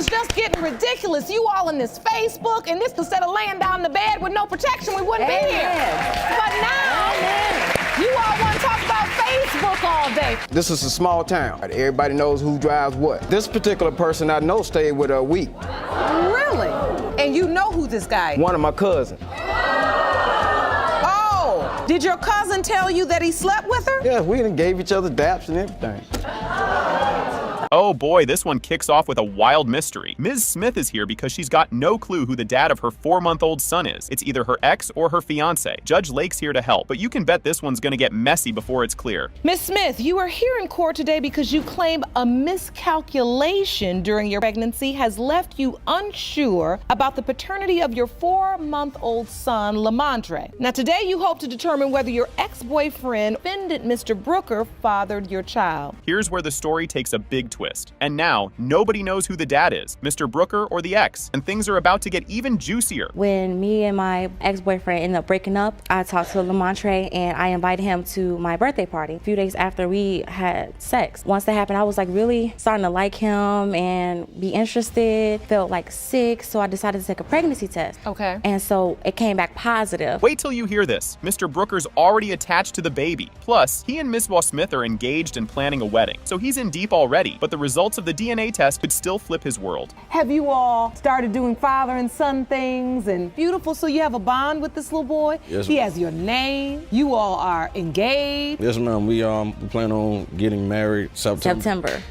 is just getting ridiculous. You all in this Facebook, and this instead of laying down in the bed with no protection, we wouldn't be here. But now, you all want to talk about Facebook all day. This is a small town. Everybody knows who drives what. This particular person I know stayed with her a week. Really? And you know who this guy is? One of my cousins. Oh, did your cousin tell you that he slept with her? Yeah, we done gave each other daps and everything. Oh boy, this one kicks off with a wild mystery. Ms. Smith is here because she's got no clue who the dad of her 4-month-old son is. It's either her ex or her fiance. Judge Lake's here to help, but you can bet this one's gonna get messy before it's clear. Ms. Smith, you are here in court today because you claim a miscalculation during your pregnancy has left you unsure about the paternity of your 4-month-old son, Lamontre. Now today you hope to determine whether your ex-boyfriend, offended Mr. Brooker, fathered your child. Here's where the story takes a big twist. And now, nobody knows who the dad is, Mr. Brooker or the ex, and things are about to get even juicier. When me and my ex-boyfriend ended up breaking up, I talked to Lamontre and I invited him to my birthday party a few days after we had sex. Once that happened, I was like really starting to like him and be interested, felt like sick, so I decided to take a pregnancy test. Okay. And so it came back positive. Wait till you hear this. Mr. Brooker's already attached to the baby. Plus, he and Ms. Smith are engaged and planning a wedding, so he's in deep already, but the results of the DNA test could still flip his world. Have you all started doing father and son things and beautiful, so you have a bond with this little boy? Yes, he has your name. You all are engaged. Yes, ma'am. We plan on getting married September.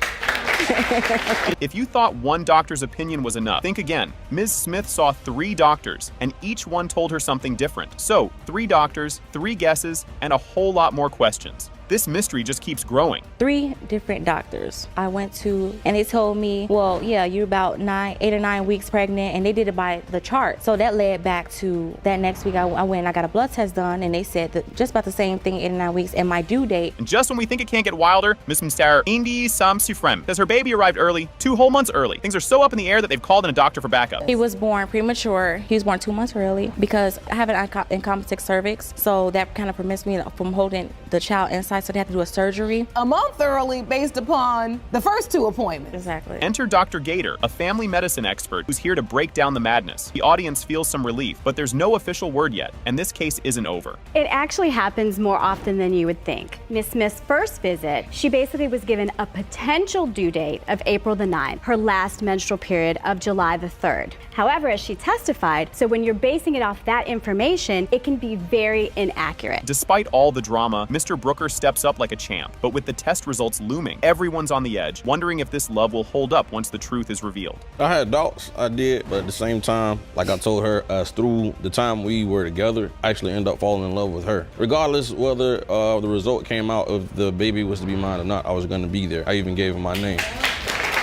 If you thought one doctor's opinion was enough, think again. Ms. Smith saw 3 doctors, and each one told her something different. So, 3 doctors, 3 guesses, and a whole lot more questions. This mystery just keeps growing. 3 different doctors I went to, and they told me, well, yeah, you're about 8 or 9 weeks pregnant, and they did it by the chart. So that led back to that next week I went and I got a blood test done, and they said that just about the same thing, 8 or 9 weeks, and my due date. And just when we think it can't get wilder, Miss Mr. Indy Sam Sufrem says her baby arrived early, 2 whole months early. Things are so up in the air that they've called in a doctor for backup. He was born premature. He was born 2 months early because I have an incompetent cervix, so that kind of prevents me from holding the child inside, so they have to do a surgery. A month early based upon the first 2 appointments. Exactly. Enter Dr. Gator, a family medicine expert who's here to break down the madness. The audience feels some relief, but there's no official word yet, and this case isn't over. It actually happens more often than you would think. Miss Smith's first visit, she basically was given a potential due date of April the 9th, her last menstrual period of July the 3rd. However, as she testified, so when you're basing it off that information, it can be very inaccurate. Despite all the drama, Mr. Brooker steps up like a champ, but with the test results looming, everyone's on the edge, wondering if this love will hold up once the truth is revealed. I had doubts, I did, but at the same time, like I told her, through the time we were together, I actually ended up falling in love with her. Regardless whether the result came out if the baby was to be mine or not, I was gonna be there. I even gave her my name.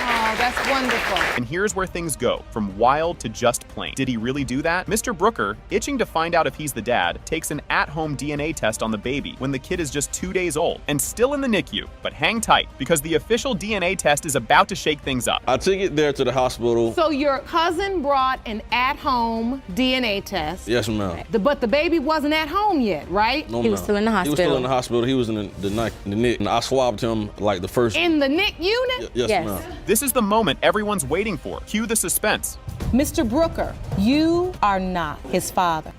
Oh, that's wonderful. And here's where things go, from wild to just plain. Did he really do that? Mr. Brooker, itching to find out if he's the dad, takes an at-home DNA test on the baby when the kid is just 2 days old and still in the NICU. But hang tight, because the official DNA test is about to shake things up. I took it there to the hospital. So your cousin brought an at-home DNA test. Yes, ma'am. But the baby wasn't at home yet, right? No, He was still in the hospital. He was still in the hospital. He was in the NIC, and I swabbed him like the first. In the NIC unit? Yes, Yes. ma'am. This is the moment everyone's waiting for. Cue the suspense. Mr. Brooker, you are not his father.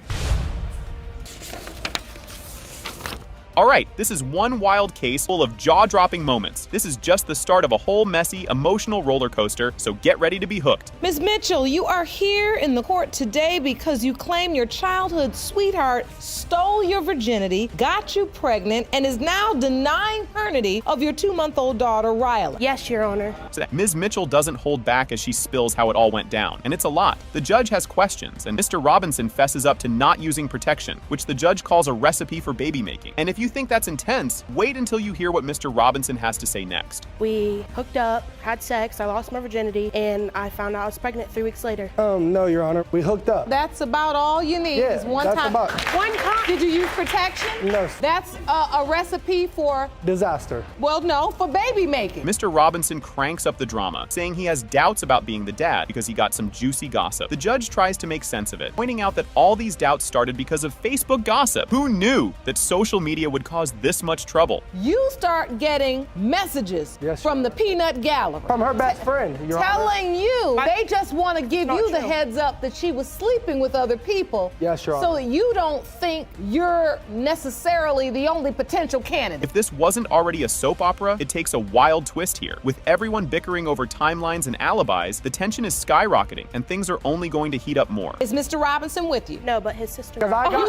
All right, this is one wild case full of jaw-dropping moments. This is just the start of a whole messy, emotional roller coaster, so get ready to be hooked. Ms. Mitchell, you are here in the court today because you claim your childhood sweetheart stole your virginity, got you pregnant, and is now denying paternity of your 2-month-old daughter, Riley. Yes, Your Honor. So Ms. Mitchell doesn't hold back as she spills how it all went down, and it's a lot. The judge has questions, and Mr. Robinson fesses up to not using protection, which the judge calls a recipe for baby making. And if you think that's intense, wait until you hear what Mr. Robinson has to say next. We hooked up, had sex, I lost my virginity, and I found out I was pregnant 3 weeks later. No, Your Honor. We hooked up. That's about all you need is one that's time. about- One time. Did you use protection? No. That's a recipe for, Disaster. well, no, for baby making. Mr. Robinson cranks up the drama, saying he has doubts about being the dad because he got some juicy gossip. The judge tries to make sense of it, pointing out that all these doubts started because of Facebook gossip. Who knew that social media would cause this much trouble. You start getting messages Yes, from the peanut gallery From her best friend, Your Honor. telling you they just want to give you the heads up that she was sleeping with other people. Yes, Your so Honor. that you don't think you're necessarily the only potential candidate. If this wasn't already a soap opera, it takes a wild twist here. With everyone bickering over timelines and alibis, the tension is skyrocketing, and things are only going to heat up more. Is Mr. Robinson with you? No, but his sister. Because I You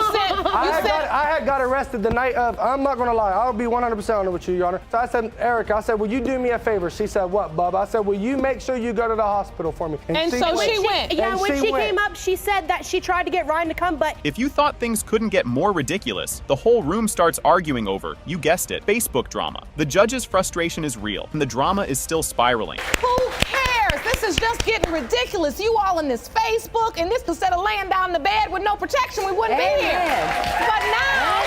had got arrested the night of, I'm not going to lie, I'll be 100% honest with you, Your Honor. So I said, Erica, I said, will you do me a favor? She said, what, Bub? I said, will you make sure you go to the hospital for me? And so she went. Yeah, And when she she went. came up, she said that she tried to get Ryan to come, but If you thought things couldn't get more ridiculous, the whole room starts arguing over, you guessed it, Facebook drama. The judge's frustration is real, and the drama is still spiraling. Who cares? This is just getting ridiculous. You all in this Facebook, and this instead of laying down in the bed with no protection, we wouldn't be here. But now,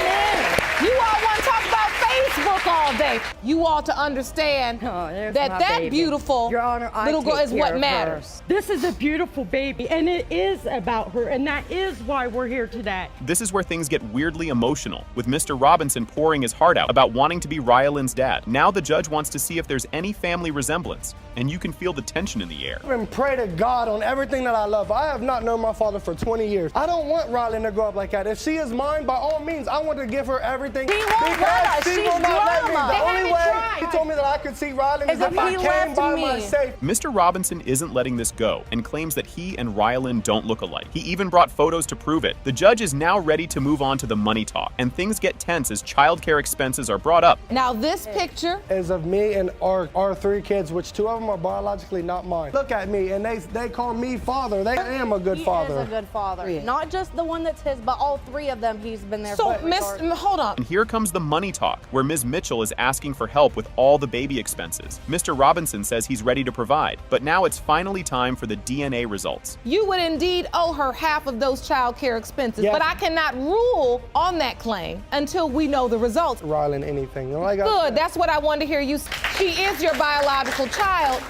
you all want to talk about Facebook all day. You all to understand that beautiful Your Honor, I little girl take is care what of matters. her. This is a beautiful baby, and it is about her, and that is why we're here today. This is where things get weirdly emotional, with Mr. Robinson pouring his heart out about wanting to be Rylan's dad. Now the judge wants to see if there's any family resemblance, and you can feel the tension in the air. And pray to God on everything that I love. I have not known my father for 20 years. I don't want Rylan to grow up like that. If she is mine, by all means, I want to give her everything. He won't let us. She She's will not let me. drama. The They only haven't way tried. he told me that I could see Rylan is As if if I he came left by me. my safe. Mr. Robinson isn't letting this go and claims that he and Rylan don't look alike. He even brought photos to prove it. The judge is now ready to move on to the money talk, and things get tense as childcare expenses are brought up. Now this picture, Is of me and our three kids, which two of them are biologically not mine. Look at me, and they call me father. They am a good father. He is a good father. Not just the one that's his, but all three of them he's been there so for. hold on. And here comes the money talk, where Ms. Mitchell is asking for help with all the baby expenses. Mr. Robinson says he's ready to provide, but now it's finally time for the DNA results. You would indeed owe her half of those child care expenses, Yes. but I cannot rule on that claim until we know the results. Rylan, anything. Like Good, that's what I wanted to hear you. She is your biological child.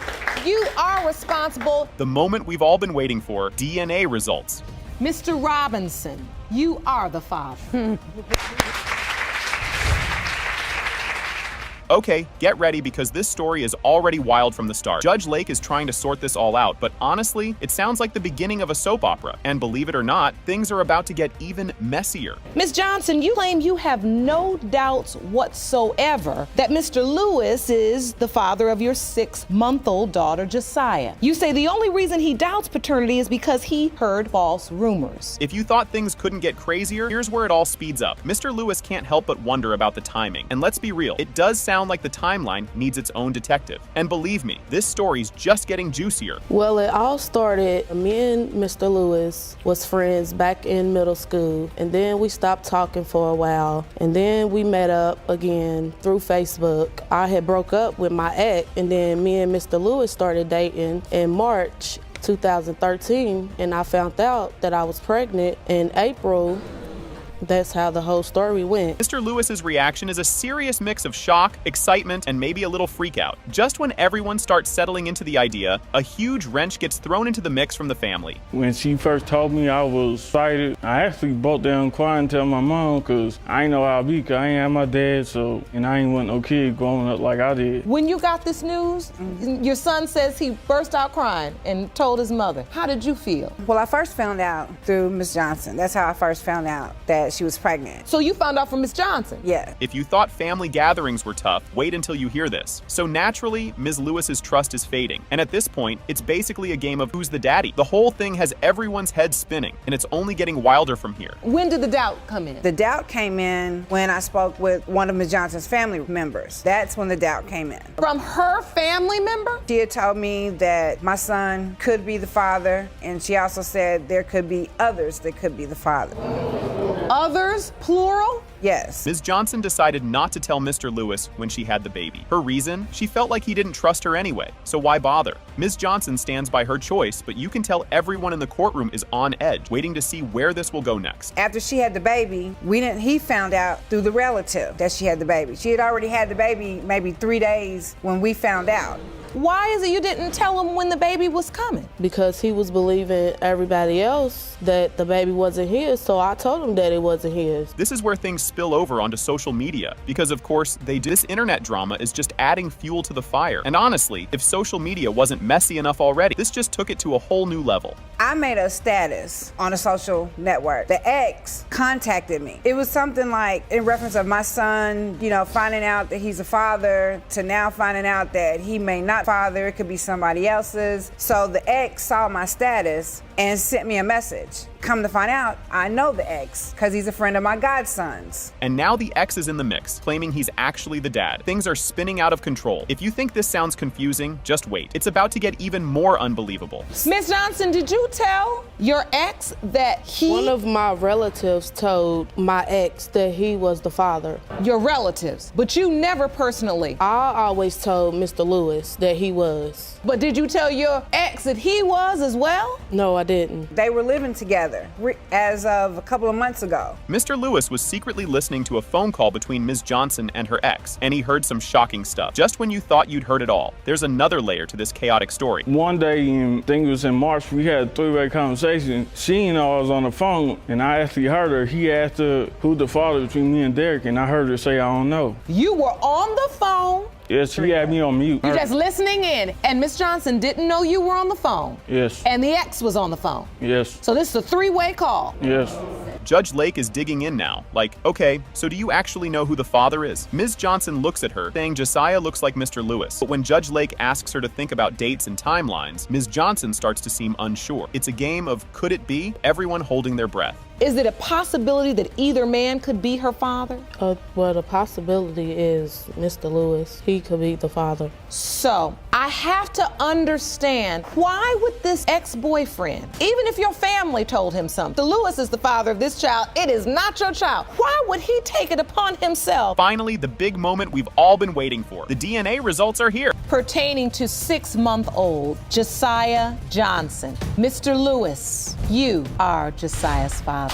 You are responsible. The moment we've all been waiting for, DNA results. Mr. Robinson, you are the father. Okay, get ready because this story is already wild from the start. Judge Lake is trying to sort this all out, but honestly, it sounds like the beginning of a soap opera. And believe it or not, things are about to get even messier. Ms. Johnson, you claim you have no doubts whatsoever that Mr. Lewis is the father of your 6-month-old daughter, Josiah. You say the only reason he doubts paternity is because he heard false rumors. If you thought things couldn't get crazier, here's where it all speeds up. Mr. Lewis can't help but wonder about the timing. And let's be real, it does sound like the timeline needs its own detective. And believe me, this story's just getting juicier. Well, it all started, me and Mr. Lewis was friends back in middle school, and then we stopped talking for a while, and then we met up again through Facebook. I had broke up with my ex, and then me and Mr. Lewis started dating in March 2013, and I found out that I was pregnant in April. That's how the whole story went. Mr. Lewis's reaction is a serious mix of shock, excitement, and maybe a little freak out. Just when everyone starts settling into the idea, a huge wrench gets thrown into the mix from the family. When she first told me, I was excited. I actually broke down crying and tell my mom because I ain't know how to be, because I ain't have my dad, and I ain't want no kid growing up like I did. When you got this news, your son says he burst out crying and told his mother. How did you feel? Well, I first found out through Miss Johnson. That's how I first found out that she was pregnant. So you found out from Miss Johnson? Yeah. If you thought family gatherings were tough, wait until you hear this. So naturally, Ms. Lewis's trust is fading. And at this point, it's basically a game of who's the daddy. The whole thing has everyone's head spinning, and it's only getting wilder from here. When did the doubt come in? The doubt came in when I spoke with one of Miss Johnson's family members. That's when the doubt came in. From her family member? She had told me that my son could be the father, and she also said there could be others that could be the father. Others, plural? Yes. Ms. Johnson decided not to tell Mr. Lewis when she had the baby. Her reason? She felt like he didn't trust her anyway, so why bother? Ms. Johnson stands by her choice, but you can tell everyone in the courtroom is on edge, waiting to see where this will go next. After she had the baby, he found out through the relative that she had the baby. She had already had the baby maybe 3 days when we found out. Why is it you didn't tell him when the baby was coming? Because he was believing everybody else that the baby wasn't his, so I told him that it wasn't his. This is where things spill over onto social media because, of course, this internet drama is just adding fuel to the fire. And honestly, if social media wasn't messy enough already, this just took it to a whole new level. I made a status on a social network. The ex contacted me. It was something like in reference of my son, finding out that he's a father to now finding out that he may not father. It could be somebody else's. So the ex saw my status and sent me a message. Come to find out, I know the ex because he's a friend of my godson's. And now the ex is in the mix, claiming he's actually the dad. Things are spinning out of control. If you think this sounds confusing, just wait. It's about to get even more unbelievable. Ms. Johnson, did you tell your ex that One of my relatives told my ex that he was the father. Your relatives, but you never personally. I always told Mr. Lewis that he was. But did you tell your ex that he was as well? No, I didn't. They were living together as of a couple of months ago. Mr. Lewis was secretly listening to a phone call between Ms. Johnson and her ex, and he heard some shocking stuff. Just when you thought you'd heard it all, there's another layer to this chaotic story. One day, I think it was in March, we had a three-way conversation. She didn't know I was on the phone, and I actually heard her. He asked her who the father between me and Derek, and I heard her say, I don't know. You were on the phone. Yes, she had me on mute. You're just listening in, and Miss Johnson didn't know you were on the phone. Yes. And the ex was on the phone. Yes. So this is a three-way call. Yes. Judge Lake is digging in now. Like, okay, so do you actually know who the father is? Ms. Johnson looks at her, saying Josiah looks like Mr. Lewis. But when Judge Lake asks her to think about dates and timelines, Ms. Johnson starts to seem unsure. It's a game of could it be? Everyone holding their breath. Is it a possibility that either man could be her father? Well, the possibility is Mr. Lewis. He could be the father. So, I have to understand, why would this ex-boyfriend, even if your family told him something, Lewis is the father of this child, it is not your child, why would he take it upon himself? Finally, the big moment we've all been waiting for. The DNA results are here. Pertaining to 6-month-old Josiah Johnson. Mr. Lewis, you are Josiah's father.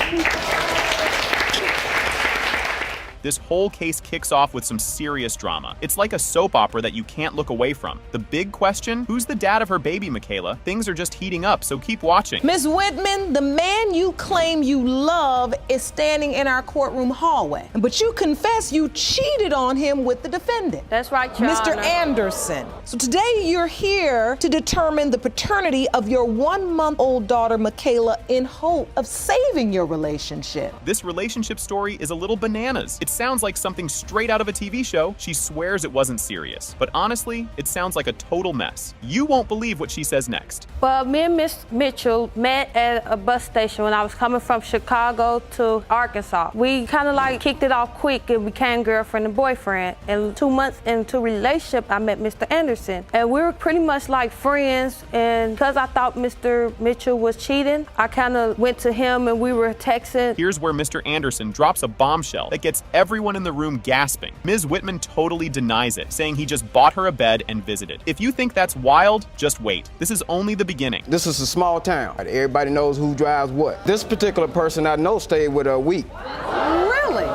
This whole case kicks off with some serious drama. It's like a soap opera that you can't look away from. The big question, who's the dad of her baby, Michaela? Things are just heating up, so keep watching. Ms. Whitman, the man you claim you love is standing in our courtroom hallway, but you confess you cheated on him with the defendant. That's right, Your Mr. Honor. Anderson. So today you're here to determine the paternity of your 1-month-old daughter, Michaela, in hope of saving your relationship. This relationship story is a little bananas. It sounds like something straight out of a TV show. She swears it wasn't serious. But honestly, it sounds like a total mess. You won't believe what she says next. Well, me and Miss Mitchell met at a bus station when I was coming from Chicago to Arkansas. We kind of like kicked it off quick and became girlfriend and boyfriend. And 2 months into relationship, I met Mr. Anderson. And we were pretty much like friends. And because I thought Mr. Mitchell was cheating, I kind of went to him and we were texting. Here's where Mr. Anderson drops a bombshell that gets everyone in the room gasping. Ms. Whitman totally denies it, saying he just bought her a bed and visited. If you think that's wild, just wait. This is only the beginning. This is a small town. Everybody knows who drives what. This particular person I know stayed with her a week. Really?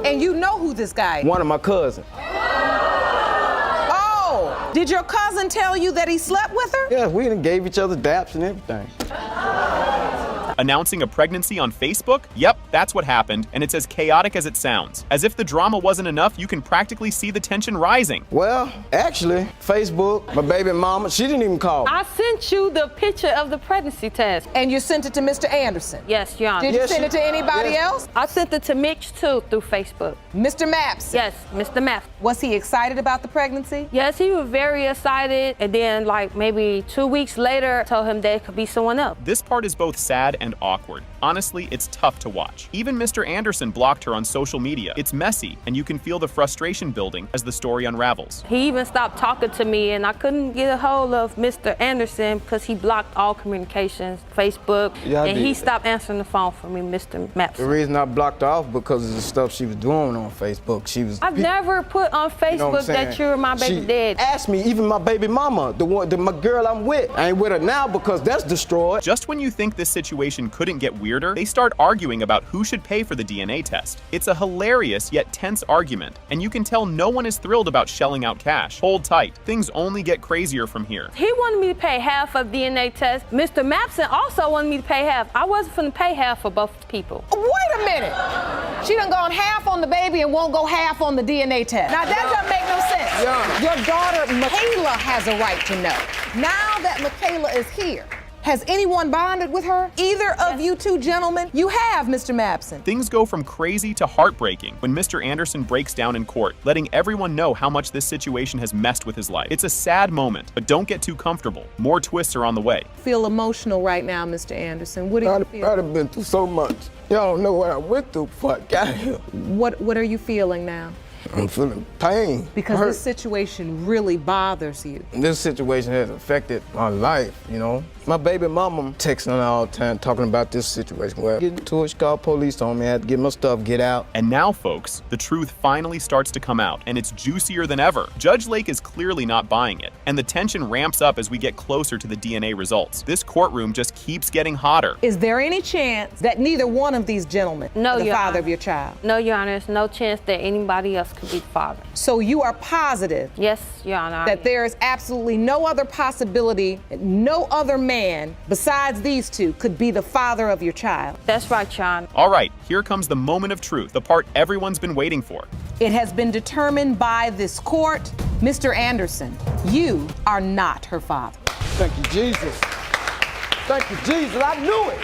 And you know who this guy is? One of my cousins. Oh, did your cousin tell you that he slept with her? Yeah, we done gave each other daps and everything. Announcing a pregnancy on Facebook? Yep, that's what happened, and it's as chaotic as it sounds. As if the drama wasn't enough, you can practically see the tension rising. Well, actually, Facebook, my baby mama, she didn't even call me. I sent you the picture of the pregnancy test. And you sent it to Mr. Anderson? Yes, Your Honor. Did you send it to anybody else? I sent it to Mitch too through Facebook. Mr. Maps? Yes, Mr. Maps. Was he excited about the pregnancy? Yes, he was very excited. And then like maybe 2 weeks later, told him that it could be someone else. This part is both sad and awkward. Honestly, it's tough to watch. Even Mr. Anderson blocked her on social media. It's messy, and you can feel the frustration building as the story unravels. He even stopped talking to me, and I couldn't get a hold of Mr. Anderson because he blocked all communications, Facebook, and he stopped answering the phone for me, Mr. Maps. The reason I blocked her off because of the stuff she was doing on Facebook. I've never put on Facebook that you're my baby dad. Asked me, even my baby mama, my girl I'm with. I ain't with her now because that's destroyed. Just when you think this situation situation couldn't get weirder, they start arguing about who should pay for the DNA test. It's a hilarious yet tense argument, and you can tell no one is thrilled about shelling out cash. Hold tight, things only get crazier from here. He wanted me to pay half of DNA test. Mr. Mapson also wanted me to pay half. I wasn't finna pay half for both people. Wait a minute. She done gone half on the baby and won't go half on the DNA test. Now that doesn't make no sense. Your daughter, Michaela, has a right to know. Now that Michaela is here, has anyone bonded with her? Either of you two gentlemen? You have, Mr. Mapson. Things go from crazy to heartbreaking when Mr. Anderson breaks down in court, letting everyone know how much this situation has messed with his life. It's a sad moment, but don't get too comfortable. More twists are on the way. Feel emotional right now, Mr. Anderson. What do you feel? I've been through so much. Y'all don't know what I went through before I got here. What are you feeling now? I'm feeling pain. Because this situation really bothers you. This situation has affected my life, you know. My baby mama texting all the time talking about this situation. Well, getting to it, she called police on me. I had to get my stuff, get out. And now, folks, the truth finally starts to come out, and it's juicier than ever. Judge Lake is clearly not buying it, and the tension ramps up as we get closer to the DNA results. This courtroom just keeps getting hotter. Is there any chance that neither one of these gentlemen is the father of your child? No, Your Honor, there's no chance that anybody else could be the father. So you are positive? Yes, Your Honor. That there is absolutely no other possibility, no other man besides these two could be the father of your child? That's right, Your Honor. All right, here comes the moment of truth, the part everyone's been waiting for. It has been determined by this court, Mr. Anderson, you are not her father. Thank you, Jesus. Thank you, Jesus. I knew it.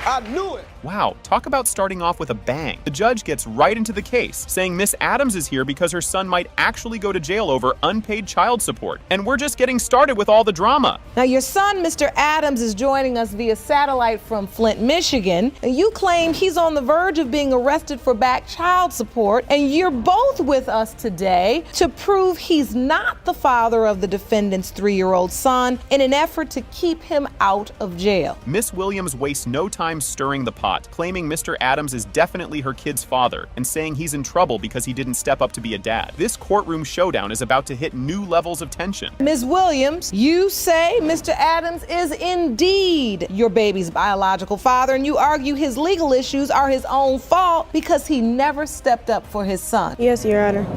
I knew it. Wow, talk about starting off with a bang. The judge gets right into the case, saying Miss Adams is here because her son might actually go to jail over unpaid child support. And we're just getting started with all the drama. Now, your son, Mr. Adams, is joining us via satellite from Flint, Michigan. You claim he's on the verge of being arrested for back child support, and you're both with us today to prove he's not the father of the defendant's 3-year-old son in an effort to keep him out of jail. Miss Williams wastes no time stirring the pot, claiming Mr. Adams is definitely her kid's father and saying he's in trouble because he didn't step up to be a dad. This courtroom showdown is about to hit new levels of tension. Ms. Williams, you say Mr. Adams is indeed your baby's biological father, and you argue his legal issues are his own fault because he never stepped up for his son. Yes, Your Honor.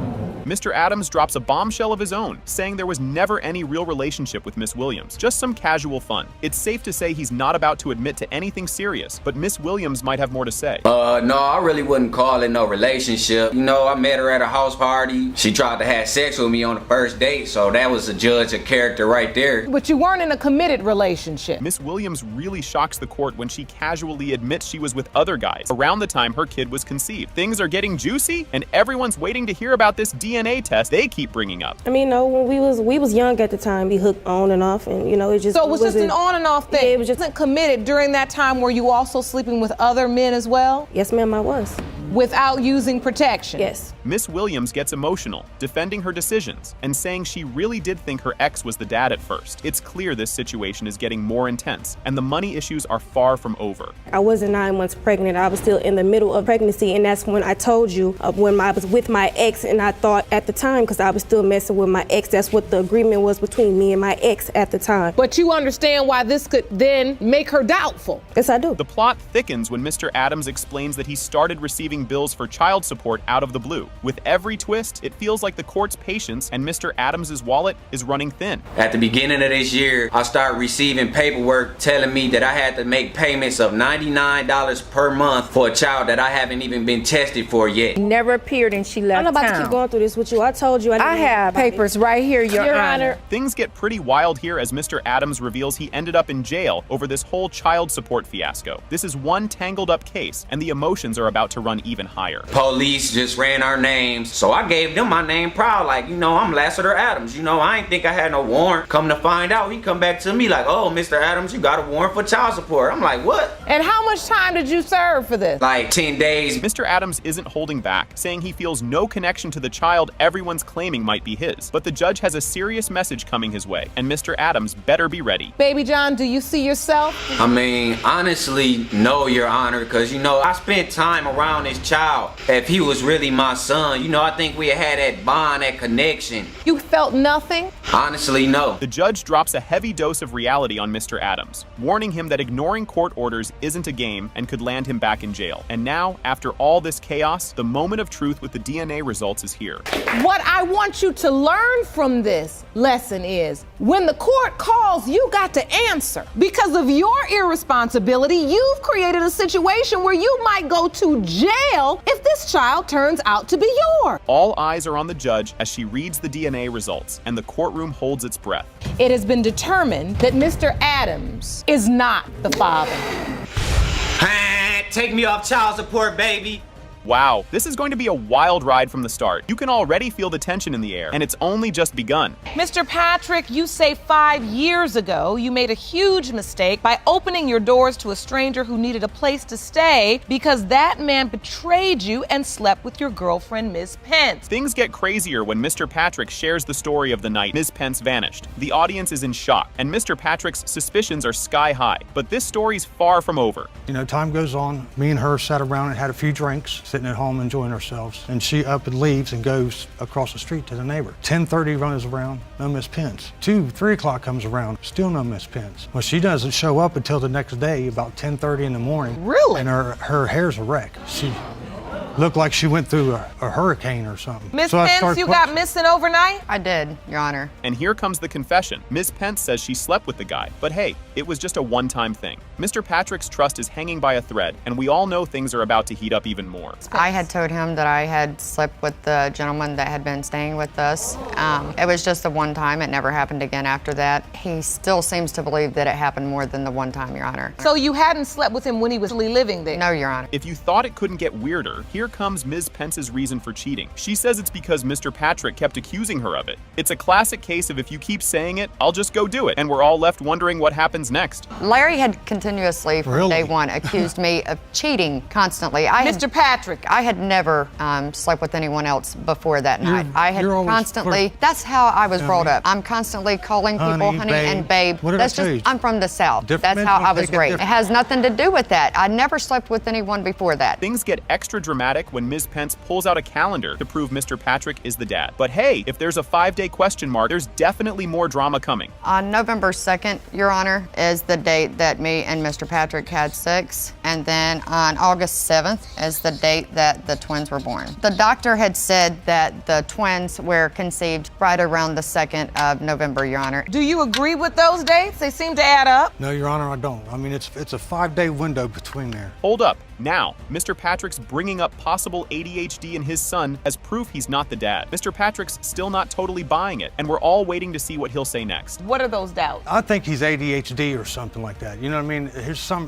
Mr. Adams drops a bombshell of his own, saying there was never any real relationship with Miss Williams, just some casual fun. It's safe to say he's not about to admit to anything serious, but Miss Williams might have more to say. No, I really wouldn't call it no relationship. You know, I met her at a house party. She tried to have sex with me on the first date, so that was a judge of character right there. But you weren't in a committed relationship. Miss Williams really shocks the court when she casually admits she was with other guys around the time her kid was conceived. Things are getting juicy, and everyone's waiting to hear about this DNA test they keep bringing up. I mean, no, when we was young at the time, we hooked on and off, and you know, it just so it was just an on and off thing. Yeah, it was just wasn't committed. During that time, were you also sleeping with other men as well? Yes, ma'am, I was. Without using protection? Yes. Miss Williams gets emotional, defending her decisions and saying she really did think her ex was the dad at first. It's clear this situation is getting more intense, and the money issues are far from over. I wasn't 9 months pregnant. I was still in the middle of pregnancy, and that's when I told you when I was with my ex, and I thought at the time, because I was still messing with my ex, that's what the agreement was between me and my ex at the time. But you understand why this could then make her doubtful? Yes, I do. The plot thickens when Mr. Adams explains that he started receiving bills for child support out of the blue. With every twist, it feels like the court's patience and Mr. Adams's wallet is running thin. At the beginning of this year, I started receiving paperwork telling me that I had to make payments of $99 per month for a child that I haven't even been tested for yet. Never appeared and she left I'm not about town. to keep going through this with you. I told you I have papers right here, Your Honor. Things get pretty wild here as Mr. Adams reveals he ended up in jail over this whole child support fiasco. This is one tangled up case, and the emotions are about to run even higher. Police just ran our names, so I gave them my name proud, like, you know, I'm Lassiter Adams. You know, I ain't think I had no warrant. Come to find out, he come back to me like, oh, Mr. Adams, you got a warrant for child support. I'm like, what? And how much time did you serve for this? Like 10 days. Mr. Adams isn't holding back, saying he feels no connection to the child everyone's claiming might be his. But the judge has a serious message coming his way, and Mr. Adams better be ready. Baby John, do you see yourself? I mean, honestly, no, Your Honor, because, you know, I spent time around this child. If he was really my son, you know, I think we had that bond, that connection. You felt nothing? Honestly, no. The judge drops a heavy dose of reality on Mr. Adams, warning him that ignoring court orders isn't a game and could land him back in jail. And now, after all this chaos, the moment of truth with the DNA results is here. What I want you to learn from this lesson is, when the court calls, you got to answer. Because of your irresponsibility, you've created a situation where you might go to jail if this child turns out to be yours. All eyes are on the judge as she reads the DNA results, and the courtroom holds its breath. It has been determined that Mr. Adams is not the father. Take me off child support, baby. Wow, this is going to be a wild ride from the start. You can already feel the tension in the air, and it's only just begun. Mr. Patrick, you say 5 years ago you made a huge mistake by opening your doors to a stranger who needed a place to stay because that man betrayed you and slept with your girlfriend, Ms. Pence. Things get crazier when Mr. Patrick shares the story of the night Ms. Pence vanished. The audience is in shock, and Mr. Patrick's suspicions are sky high. But this story's far from over. You know, time goes on. Me and her sat around and had a few drinks, sitting at home enjoying ourselves, and she up and leaves and goes across the street to the neighbor. 10:30 runs around, no Miss Pence. 3 o'clock comes around, still no Miss Pence. Well, she doesn't show up until the next day, about 10:30 in the morning. Really? And her hair's a wreck. She looked like she went through a hurricane or something. Miss Pence, you got missing overnight? I did, Your Honor. And here comes the confession. Ms. Pence says she slept with the guy, but hey, it was just a one-time thing. Mr. Patrick's trust is hanging by a thread, and we all know things are about to heat up even more. I had told him that I had slept with the gentleman that had been staying with us. It was just the one time. It never happened again after that. He still seems to believe that it happened more than the one time, Your Honor. So you hadn't slept with him when he was living there? No, Your Honor. If you thought it couldn't get weirder, here comes Ms. Pence's reason for cheating. She says it's because Mr. Patrick kept accusing her of it. It's a classic case of if you keep saying it, I'll just go do it, and we're all left wondering what happens next. Larry had continuously, from day one, accused me of cheating constantly. Mr. Patrick. I had never slept with anyone else before that night. I had constantly, that's how I was brought up. I'm constantly calling people honey and babe. That's just, I'm from the South. That's how I was raised. It has nothing to do with that. I never slept with anyone before that. Things get extra dramatic when Ms. Pence pulls out a calendar to prove Mr. Patrick is the dad. But hey, if there's a 5-day question mark, there's definitely more drama coming. On November 2nd, Your Honor, is the date that me and Mr. Patrick had sex. And then on August 7th is the date that the twins were born. The doctor had said that the twins were conceived right around the 2nd of November, Your Honor. Do you agree with those dates? They seem to add up. No, Your Honor, I don't. I mean, it's a 5-day window between there. Hold up. Now, Mr. Patrick's bringing up possible ADHD in his son as proof he's not the dad. Mr. Patrick's still not totally buying it, and we're all waiting to see what he'll say next. What are those doubts? I think he's ADHD or something like that. You know what I mean?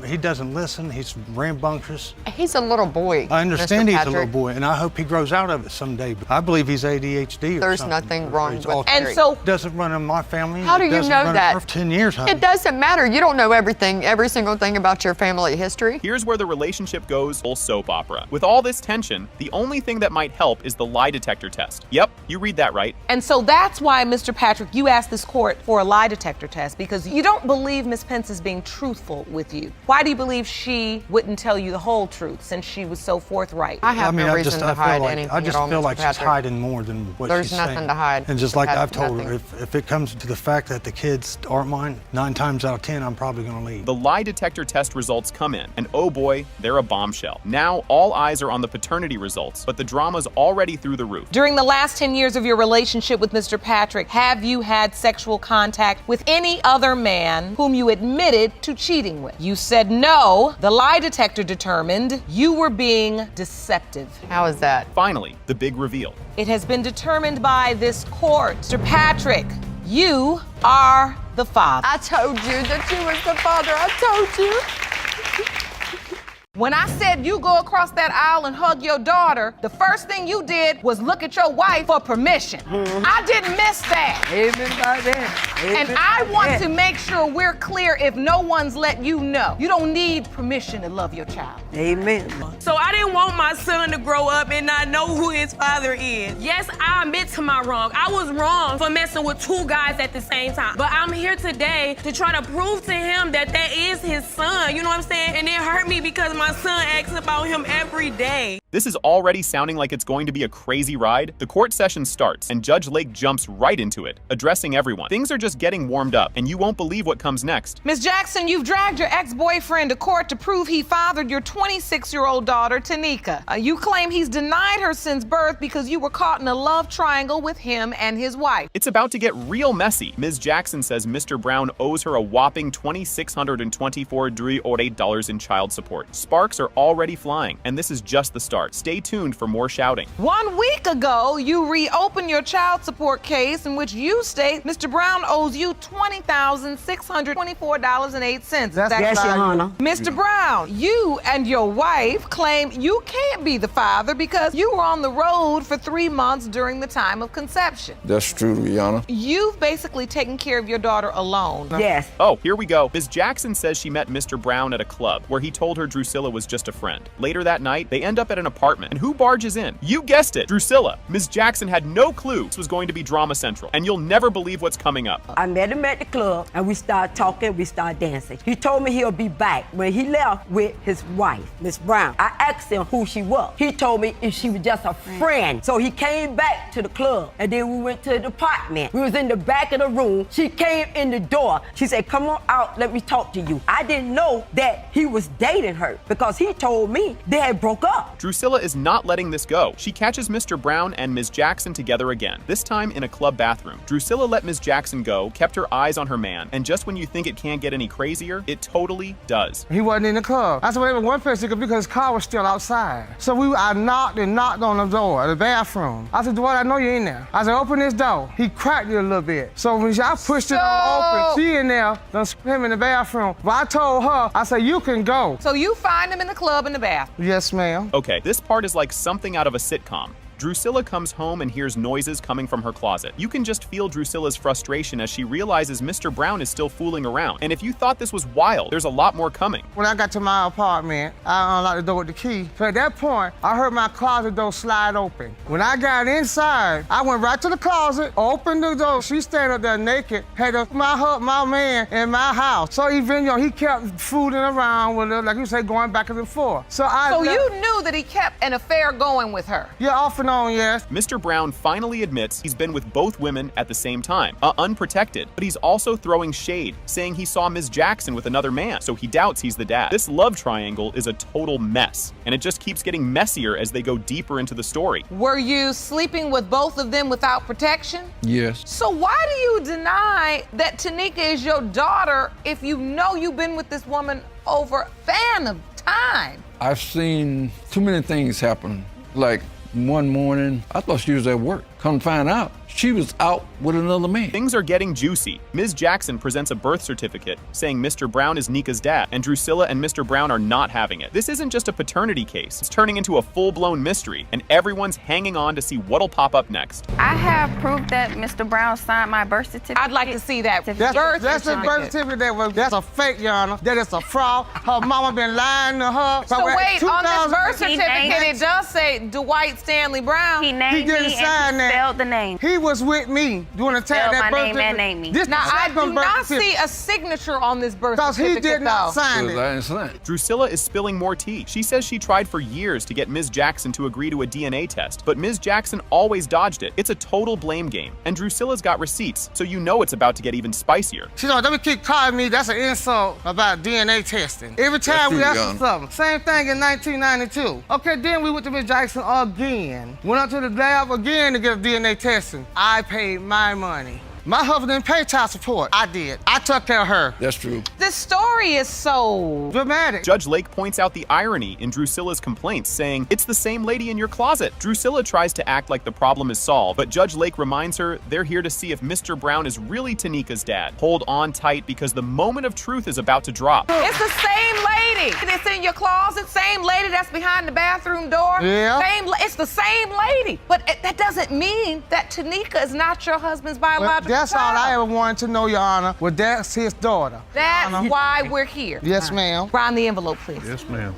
He doesn't listen. He's rambunctious. He's a little boy. I understand Mr. he's a little boy, and I hope he grows out of it someday. But I believe he's ADHD or something. There's nothing wrong with it. And so doesn't run in my family. How do you know that? For 10 years, honey. It doesn't matter. You don't know everything, every single thing about your family history. Here's where the relationship goes full soap opera. With all this tension, the only thing that might help is the lie detector test. Yep, you read that right. And so that's why, Mr. Patrick, you asked this court for a lie detector test, because you don't believe Ms. Pence is being truthful with you. Why do you believe she wouldn't tell you the whole truth since she was so forthright? I have no reason to hide anything I just feel like she's hiding more than what she's saying. There's nothing to hide. And just like I've told her, if it comes to the fact that the kids aren't mine, 9 times out of 10, I'm probably going to leave. The lie detector test results come in, and oh boy, they're a bombshell. Now all eyes are on the paternity results, but the drama's already through the roof. During the last 10 years of your relationship with Mr. Patrick, have you had sexual contact with any other man whom you admitted to cheating with? You said no. The lie detector determined you were being deceptive. How is that? Finally, the big reveal. It has been determined by this court. Mr. Patrick, you are the father. I told you that you was the father. I told you. When I said you go across that aisle and hug your daughter, the first thing you did was look at your wife for permission. I didn't miss that. And I want to make sure we're clear if no one's let you know. You don't need permission to love your child. Amen. So I didn't want my son to grow up and not know who his father is. Yes, I admit to my wrong. I was wrong for messing with 2 guys at the same time. But I'm here today to try to prove to him that that is his son. You know what I'm saying? And it hurt me because my son asks about him every day. This is already sounding like it's going to be a crazy ride. The court session starts, and Judge Lake jumps right into it, addressing everyone. Things are just getting warmed up, and you won't believe what comes next. Ms. Jackson, you've dragged your ex-boyfriend to court to prove he fathered your 26-year-old daughter, Tanika. You claim he's denied her since birth because you were caught in a love triangle with him and his wife. It's about to get real messy. Ms. Jackson says Mr. Brown owes her a whopping $2,624 in child support. Sparks are already flying, and this is just the start. Stay tuned for more shouting. 1 week ago, you reopened your child support case in which you state Mr. Brown owes you $20,624.08. Yes, Your Honor. Mr. Brown, you and your wife claim you can't be the father because you were on the road for 3 months during the time of conception. That's true, Your Honor. You've basically taken care of your daughter alone. Yes. Oh, here we go. Ms. Jackson says she met Mr. Brown at a club where he told her Drusilla was just a friend. Later that night, they end up at an apartment. And who barges in? You guessed it, Drusilla. Ms. Jackson had no clue this was going to be drama central, and you'll never believe what's coming up. I met him at the club, and we started talking, we started dancing. He told me he'll be back. When he left with his wife, Miss Brown, I asked him who she was. He told me if she was just a friend. So he came back to the club, and then we went to the apartment. We was in the back of the room. She came in the door. She said, come on out, let me talk to you. I didn't know that he was dating her because he told me they had broke up. Drusilla is not letting this go. She catches Mr. Brown and Ms. Jackson together again, this time in a club bathroom. Drusilla let Ms. Jackson go, kept her eyes on her man, and just when you think it can't get any crazier, it totally does. He wasn't in the club. I said, well, there was one place he could be because his car was still outside. So I knocked on the door of the bathroom. I said, Dwight, I know you're in there. I said, open this door. He cracked it a little bit. So when I pushed it open, she in there, done him in the bathroom. But I told her, I said, you can go. So you find him in the club in the bathroom? Yes, ma'am. Okay, this part is like something out of a sitcom. Drusilla comes home and hears noises coming from her closet. You can just feel Drusilla's frustration as she realizes Mr. Brown is still fooling around. And if you thought this was wild, there's a lot more coming. When I got to my apartment, I unlocked the door with the key. So at that point, I heard my closet door slide open. When I got inside, I went right to the closet, opened the door. She standing up there naked, had my man in my house. So even, he kept fooling around with her, like you say, going back and forth. So you knew that he kept an affair going with her? Yeah, off and on. Yes. Mr. Brown finally admits he's been with both women at the same time, unprotected, but he's also throwing shade, saying he saw Ms. Jackson with another man, so he doubts he's the dad. This love triangle is a total mess, and it just keeps getting messier as they go deeper into the story. Were you sleeping with both of them without protection? Yes. So why do you deny that Tanika is your daughter if you know you've been with this woman over a span of time? I've seen too many things happen, like one morning, I thought she was at work. Come find out, she was out with another man. Things are getting juicy. Ms. Jackson presents a birth certificate saying Mr. Brown is Nika's dad, and Drusilla and Mr. Brown are not having it. This isn't just a paternity case. It's turning into a full-blown mystery, and everyone's hanging on to see what'll pop up next. I have proof that Mr. Brown signed my birth certificate. I'd like to see that. That's a birth certificate. That's a fake, Your Honor. That is a fraud. Her mama been lying to her. So wait, on this birth certificate, it does say Dwight Stanley Brown. He named me and he spelled the name. He was with me during the time that birth certificate. My name and named me. Now, I do not see a signature on this birth certificate, because he did not sign it. Drusilla is spilling more tea. She says she tried for years to get Ms. Jackson to agree to a DNA test, but Ms. Jackson always dodged it. It's a total blame game, and Drusilla's got receipts, so you know it's about to get even spicier. She don't let me keep calling me. That's an insult about DNA testing. Every time we ask for something. Same thing in 1992. Okay, then we went to Ms. Jackson again. Went up to the lab again to get a DNA testing. I paid my money. My husband didn't pay child support. I did. I took care of her. That's true. This story is so dramatic. Judge Lake points out the irony in Drusilla's complaints, saying, it's the same lady in your closet. Drusilla tries to act like the problem is solved, but Judge Lake reminds her they're here to see if Mr. Brown is really Tanika's dad. Hold on tight because the moment of truth is about to drop. It's the same lady that's in your closet, same lady that's behind the bathroom door. Yeah. It's the same lady. But that doesn't mean that Tanika is not your husband's biological That's all I ever wanted to know, Your Honor. Well, that's his daughter. That's why we're here. Yes, ma'am. Find the envelope, please. Yes, ma'am.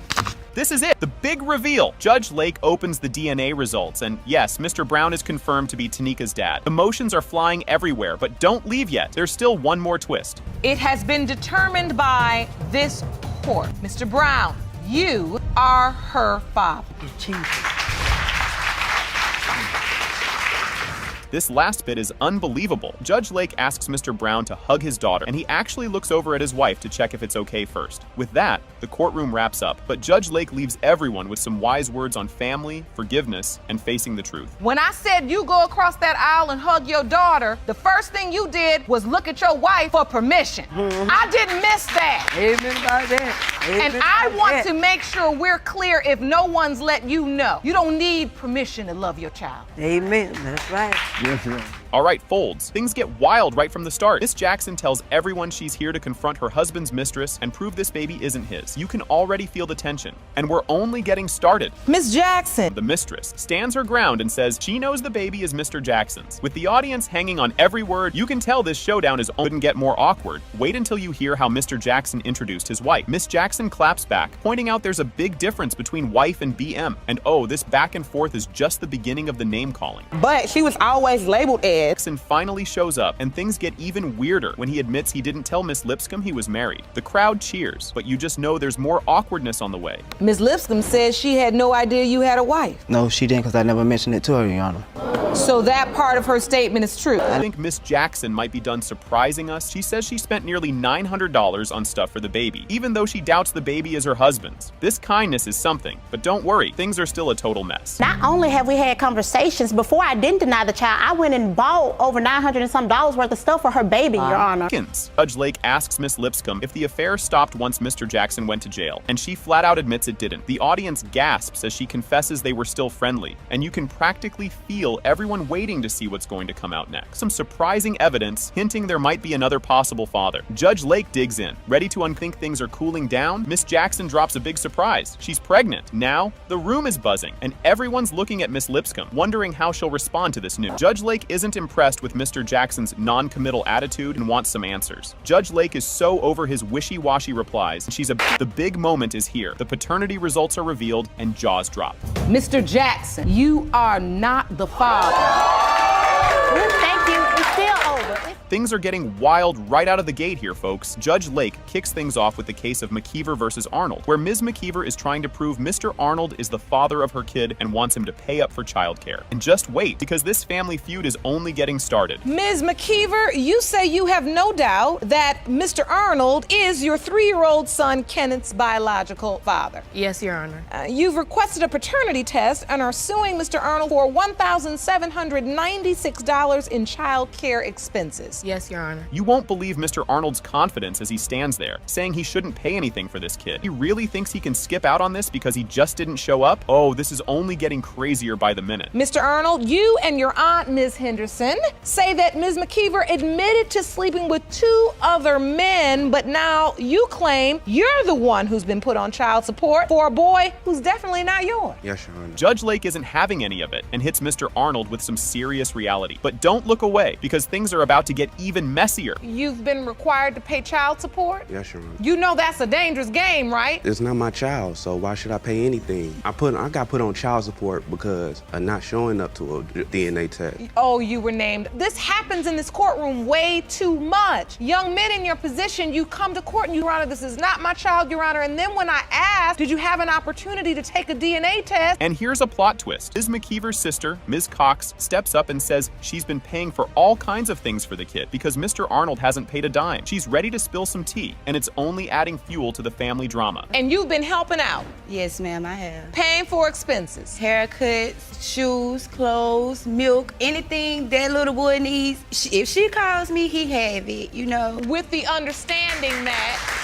This is it, the big reveal. Judge Lake opens the DNA results, and yes, Mr. Brown is confirmed to be Tanika's dad. Emotions are flying everywhere, but don't leave yet. There's still one more twist. It has been determined by this court. Mr. Brown, You are her father. This last bit is unbelievable. Judge Lake asks Mr. Brown to hug his daughter, and he actually looks over at his wife to check if it's okay first. With that, the courtroom wraps up, but Judge Lake leaves everyone with some wise words on family, forgiveness, and facing the truth. When I said you go across that aisle and hug your daughter, the first thing you did was look at your wife for permission. I didn't miss that. Amen by that. Amen And I by want that. to make sure we're clear if no one's let you know. You don't need permission to love your child. Amen. That's right. Yes, sir. All right, folds. Things get wild right from the start. Miss Jackson tells everyone she's here to confront her husband's mistress and prove this baby isn't his. You can already feel the tension, and we're only getting started. Miss Jackson. The mistress stands her ground and says she knows the baby is Mr. Jackson's. With the audience hanging on every word, you can tell this showdown couldn't get more awkward. Wait until you hear how Mr. Jackson introduced his wife. Miss Jackson claps back, pointing out there's a big difference between wife and BM. And oh, this back and forth is just the beginning of the name calling. But she was always labeled as. Jackson finally shows up, and things get even weirder when he admits he didn't tell Miss Lipscomb he was married. The crowd cheers, but you just know there's more awkwardness on the way. Miss Lipscomb says she had no idea you had a wife. No, she didn't, because I never mentioned it to her, Your Honor. So that part of her statement is true. I think Miss Jackson might be done surprising us. She says she spent nearly $900 on stuff for the baby, even though she doubts the baby is her husband's. This kindness is something, but don't worry, things are still a total mess. Not only have we had conversations, before I didn't deny the child, I went and bought over $900 and some worth of stuff for her baby, Your Honor. Judge Lake asks Miss Lipscomb if the affair stopped once Mr. Jackson went to jail, and she flat out admits it didn't. The audience gasps as she confesses they were still friendly, and you can practically feel everyone waiting to see what's going to come out next. Some surprising evidence hinting there might be another possible father. Judge Lake digs in. Ready to think things are cooling down, Miss Jackson drops a big surprise. She's pregnant. Now, the room is buzzing, and everyone's looking at Miss Lipscomb, wondering how she'll respond to this news. Judge Lake isn't impressed with Mr. Jackson's non-committal attitude and wants some answers. Judge Lake is so over his wishy-washy replies, the big moment is here. The paternity results are revealed, and jaws drop. Mr. Jackson, you are not the father. Thank you. It's still over. Things are getting wild right out of the gate here, folks. Judge Lake kicks things off with the case of McKeever versus Arnold, where Ms. McKeever is trying to prove Mr. Arnold is the father of her kid and wants him to pay up for childcare. And just wait, because this family feud is only getting started. Ms. McKeever, you say you have no doubt that Mr. Arnold is your 3-year-old son Kenneth's biological father. Yes, Your Honor. You've requested a paternity test and are suing Mr. Arnold for $1,796 in child care expenses. Yes, Your Honor. You won't believe Mr. Arnold's confidence as he stands there, saying he shouldn't pay anything for this kid. He really thinks he can skip out on this because he just didn't show up? Oh, this is only getting crazier by the minute. Mr. Arnold, you and your aunt, Ms. Henderson, say that Ms. McKeever admitted to sleeping with 2 other men, but now you claim you're the one who's been put on child support for a boy who's definitely not yours. Yes, Your Honor. Judge Lake isn't having any of it and hits Mr. Arnold with some serious reality. But don't look away, because things are about to get even messier. You've been required to pay child support? Yes, Your Honor. You know that's a dangerous game, right? It's not my child, so why should I pay anything? I got put on child support because of not showing up to a DNA test. Oh, you were named. This happens in this courtroom way too much. Young men in your position, you come to court and Your Honor, this is not my child, Your Honor. And then when I ask, did you have an opportunity to take a DNA test? And here's a plot twist. Ms. McKeever's sister, Ms. Cox, steps up and says she's been paying for all kinds of things for the kid because Mr. Arnold hasn't paid a dime. She's ready to spill some tea, and it's only adding fuel to the family drama. And you've been helping out. Yes, ma'am, I have. Paying for expenses. Haircuts, shoes, clothes, milk, anything that little boy needs. If she calls me, he have it, you know. With the understanding that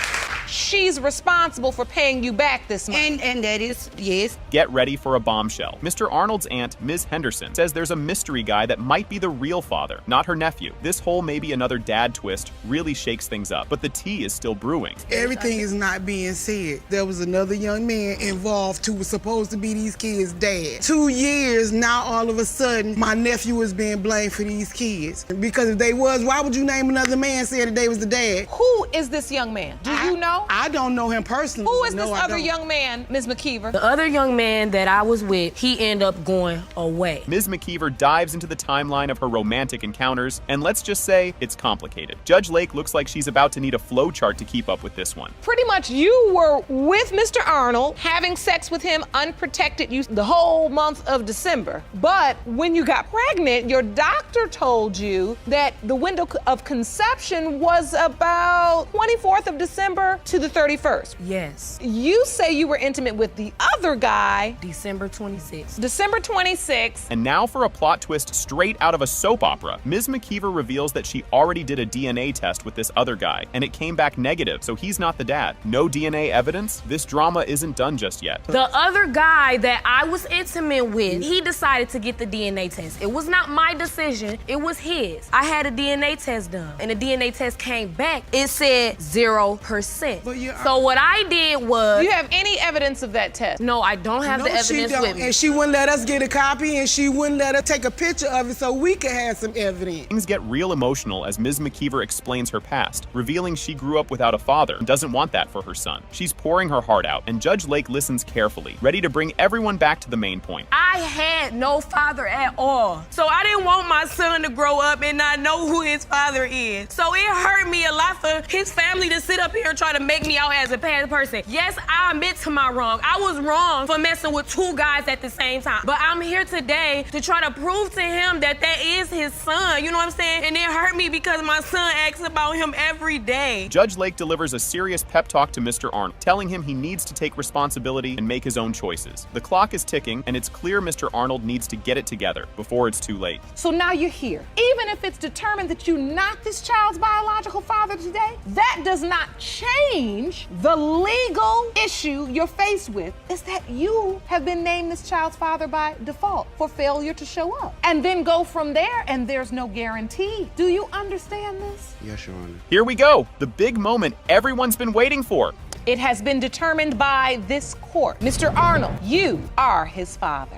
she's responsible for paying you back this month. And that is, yes. Get ready for a bombshell. Mr. Arnold's aunt, Ms. Henderson, says there's a mystery guy that might be the real father, not her nephew. This whole maybe another dad twist really shakes things up, but the tea is still brewing. Everything is not being said. There was another young man involved who was supposed to be these kids' dad. 2 years, now all of a sudden, my nephew is being blamed for these kids. Because if they was, why would you name another man saying that they was the dad? Who is this young man? Do you know? Arnold? I don't know him personally. Who is No, this I other don't. young man, Ms. McKeever? The other young man that I was with, he ended up going away. Ms. McKeever dives into the timeline of her romantic encounters, and let's just say it's complicated. Judge Lake looks like she's about to need a flowchart to keep up with this one. Pretty much you were with Mr. Arnold, having sex with him unprotected the whole month of December. But when you got pregnant, your doctor told you that the window of conception was about 24th of December to the 31st. Yes. You say you were intimate with the other guy December 26th. December 26th. And now for a plot twist straight out of a soap opera. Ms. McKeever reveals that she already did a DNA test with this other guy, and it came back negative, so he's not the dad. No DNA evidence? This drama isn't done just yet. The other guy that I was intimate with, he decided to get the DNA test. It was not my decision, it was his. I had a DNA test done, and the DNA test came back. It said 0%. So what I did was... Do you have any evidence of that test? No, I don't have the No, she evidence don't. with me. And she wouldn't let us get a copy, and she wouldn't let us take a picture of it so we could have some evidence. Things get real emotional as Ms. McKeever explains her past, revealing she grew up without a father and doesn't want that for her son. She's pouring her heart out, and Judge Lake listens carefully, ready to bring everyone back to the main point. I had no father at all. So I didn't want my son to grow up and not know who his father is. So it hurt me a lot for his family to sit up here and try to make me out as a bad person. Yes, I admit to my wrong. I was wrong for messing with two guys at the same time. But I'm here today to try to prove to him that that is his son. You know what I'm saying? And it hurt me because my son asks about him every day. Judge Lake delivers a serious pep talk to Mr. Arnold, telling him he needs to take responsibility and make his own choices. The clock is ticking, and it's clear Mr. Arnold needs to get it together before it's too late. So now you're here. Even if it's determined that you're not this child's biological father today, that does not change the legal issue you're faced with, is that you have been named this child's father by default for failure to show up. And then go from there, and there's no guarantee. Do you understand this? Yes, Your Honor. Here we go, the big moment everyone's been waiting for. It has been determined by this court. Mr. Arnold, you are his father.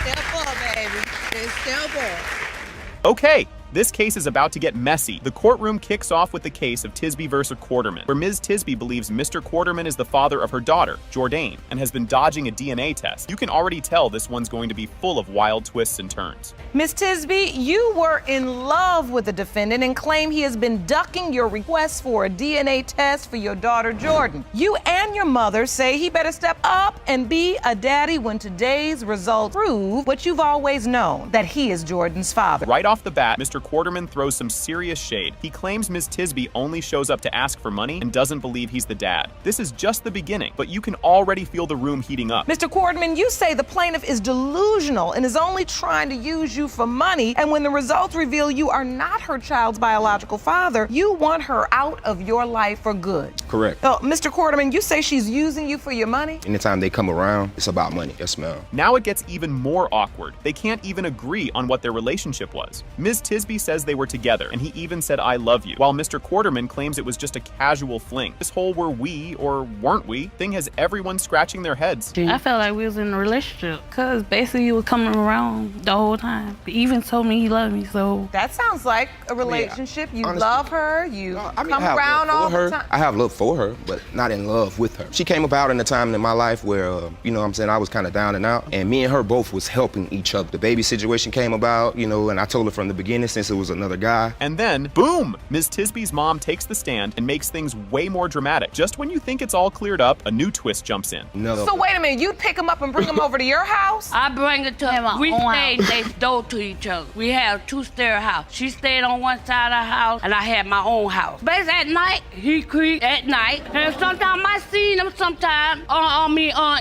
Step up, baby. Just step up. Okay, this case is about to get messy. The courtroom kicks off with the case of Tisby versus Quarterman, where Ms. Tisby believes Mr. Quarterman is the father of her daughter, Jordan, and has been dodging a DNA test. You can already tell this one's going to be full of wild twists and turns. Ms. Tisby, you were in love with the defendant and claim he has been ducking your request for a DNA test for your daughter, Jordan. You and your mother say he better step up and be a daddy when today's results prove what you've always known, that he is Jordan's father. Right off the bat, Mr. Quarterman throws some serious shade. He claims Ms. Tisby only shows up to ask for money and doesn't believe he's the dad. This is just the beginning, but you can already feel the room heating up. Mr. Quarterman, you say the plaintiff is delusional and is only trying to use you for money, and when the results reveal you are not her child's biological father, you want her out of your life for good. Correct. Mr. Quarterman, you say she's using you for your money? Anytime they come around, it's about money. Yes, ma'am. Now it gets even more awkward. They can't even agree on what their relationship was. Ms. Tisby says they were together, and he even said, "I love you," while Mr. Quarterman claims it was just a casual fling. This whole "were we or weren't we" thing has everyone scratching their heads. I felt like we was in a relationship, because basically he was coming around the whole time. He even told me he loved me, so. That sounds like a relationship. You honestly, love her, you come I have around love all for her. the time. I have love for her, but not in love with her. She came about in a time in my life where, you know what I'm saying, I was kind of down and out, and me and her both was helping each other. The baby situation came about, you know, and I told her from the beginning since it was another guy. And then, boom! Ms. Tisby's mom takes the stand and makes things way more dramatic. Just when you think it's all cleared up, a new twist jumps in. No. So wait a minute, you'd pick him up and bring him over to your house? I bring it to him. We stayed next door to each other. We had a two-stair house. She stayed on one side of the house, and I had my own house. Basically, at night, he creeped at night. And sometimes I seen him sometimes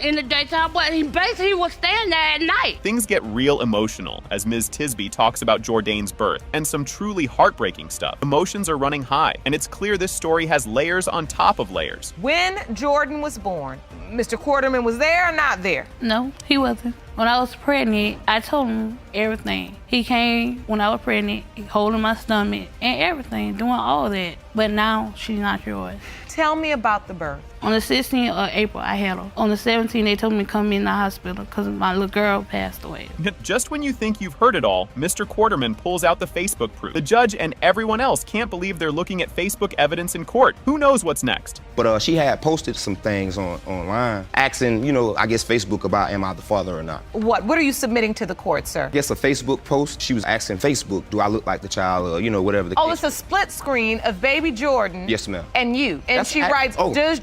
in the daytime, but he basically was staying there at night. Things get real emotional as Ms. Tisby talks about Jordan's birth and some truly heartbreaking stuff. Emotions are running high, and it's clear this story has layers on top of layers. When Jordan was born, Mr. Quarterman was there or not there? No, he wasn't. When I was pregnant, I told him everything. He came when I was pregnant, holding my stomach and everything, doing all that. But now she's not yours. Tell me about the birth. On the 16th of April, I had her. On the 17th, they told me to come in the hospital because my little girl passed away. Just when you think you've heard it all, Mr. Quarterman pulls out the Facebook proof. The judge and everyone else can't believe they're looking at Facebook evidence in court. Who knows what's next? But she had posted some things online, asking, I guess Facebook about am I the father or not. What are you submitting to the court, sir? I guess a Facebook post, she was asking Facebook, do I look like the child or, whatever the case. It's a split screen of baby Jordan. Yes, ma'am. And you. And she writes,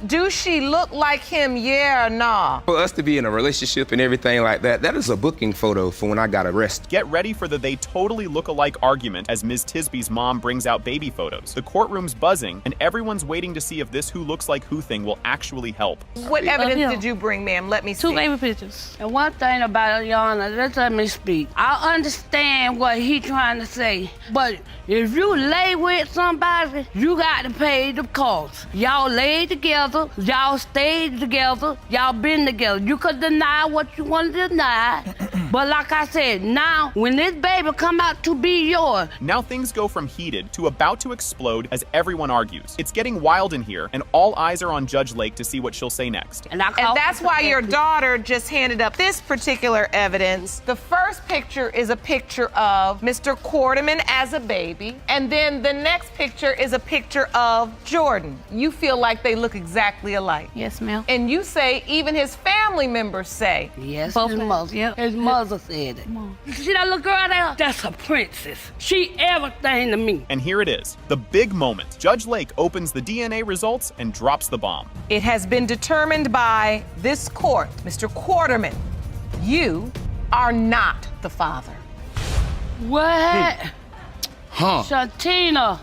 do she look like him, yeah or nah? For us to be in a relationship and everything like that, that is a booking photo for when I got arrested. Get ready for the they totally look alike argument as Ms. Tisby's mom brings out baby photos. The courtroom's buzzing, and everyone's waiting to see if this who looks like who thing will actually help. What evidence did you bring, ma'am? Let me see. 2 baby pictures. And one thing about it, Your Honor, just let me speak. I understand what he's trying to say, but if you lay with somebody, you got to pay the cost. Y'all laid together, y'all stayed together, y'all been together. You could deny what you want to deny, but like I said, now when this baby come out to be yours. Now things go from heated to about to explode as everyone argues. It's getting wild in here, and all eyes are on Judge Lake to see what she'll say next. And that's why your daughter just handed up this particular evidence. The first picture is a picture of Mr. Quarterman as a baby, and then the next picture is a picture of Jordan. You feel like they look exactly alike. Yes, ma'am. And you say even his family members say. Yes, both his mother. Yep. His mother said it. You see that little girl there? That's a princess. She everything to me. And here it is, the big moment. Judge Lake opens the DNA results and drops the bomb. It has been determined by this court, Mr. Quarterman, you are not the father. What? Huh. Shantina.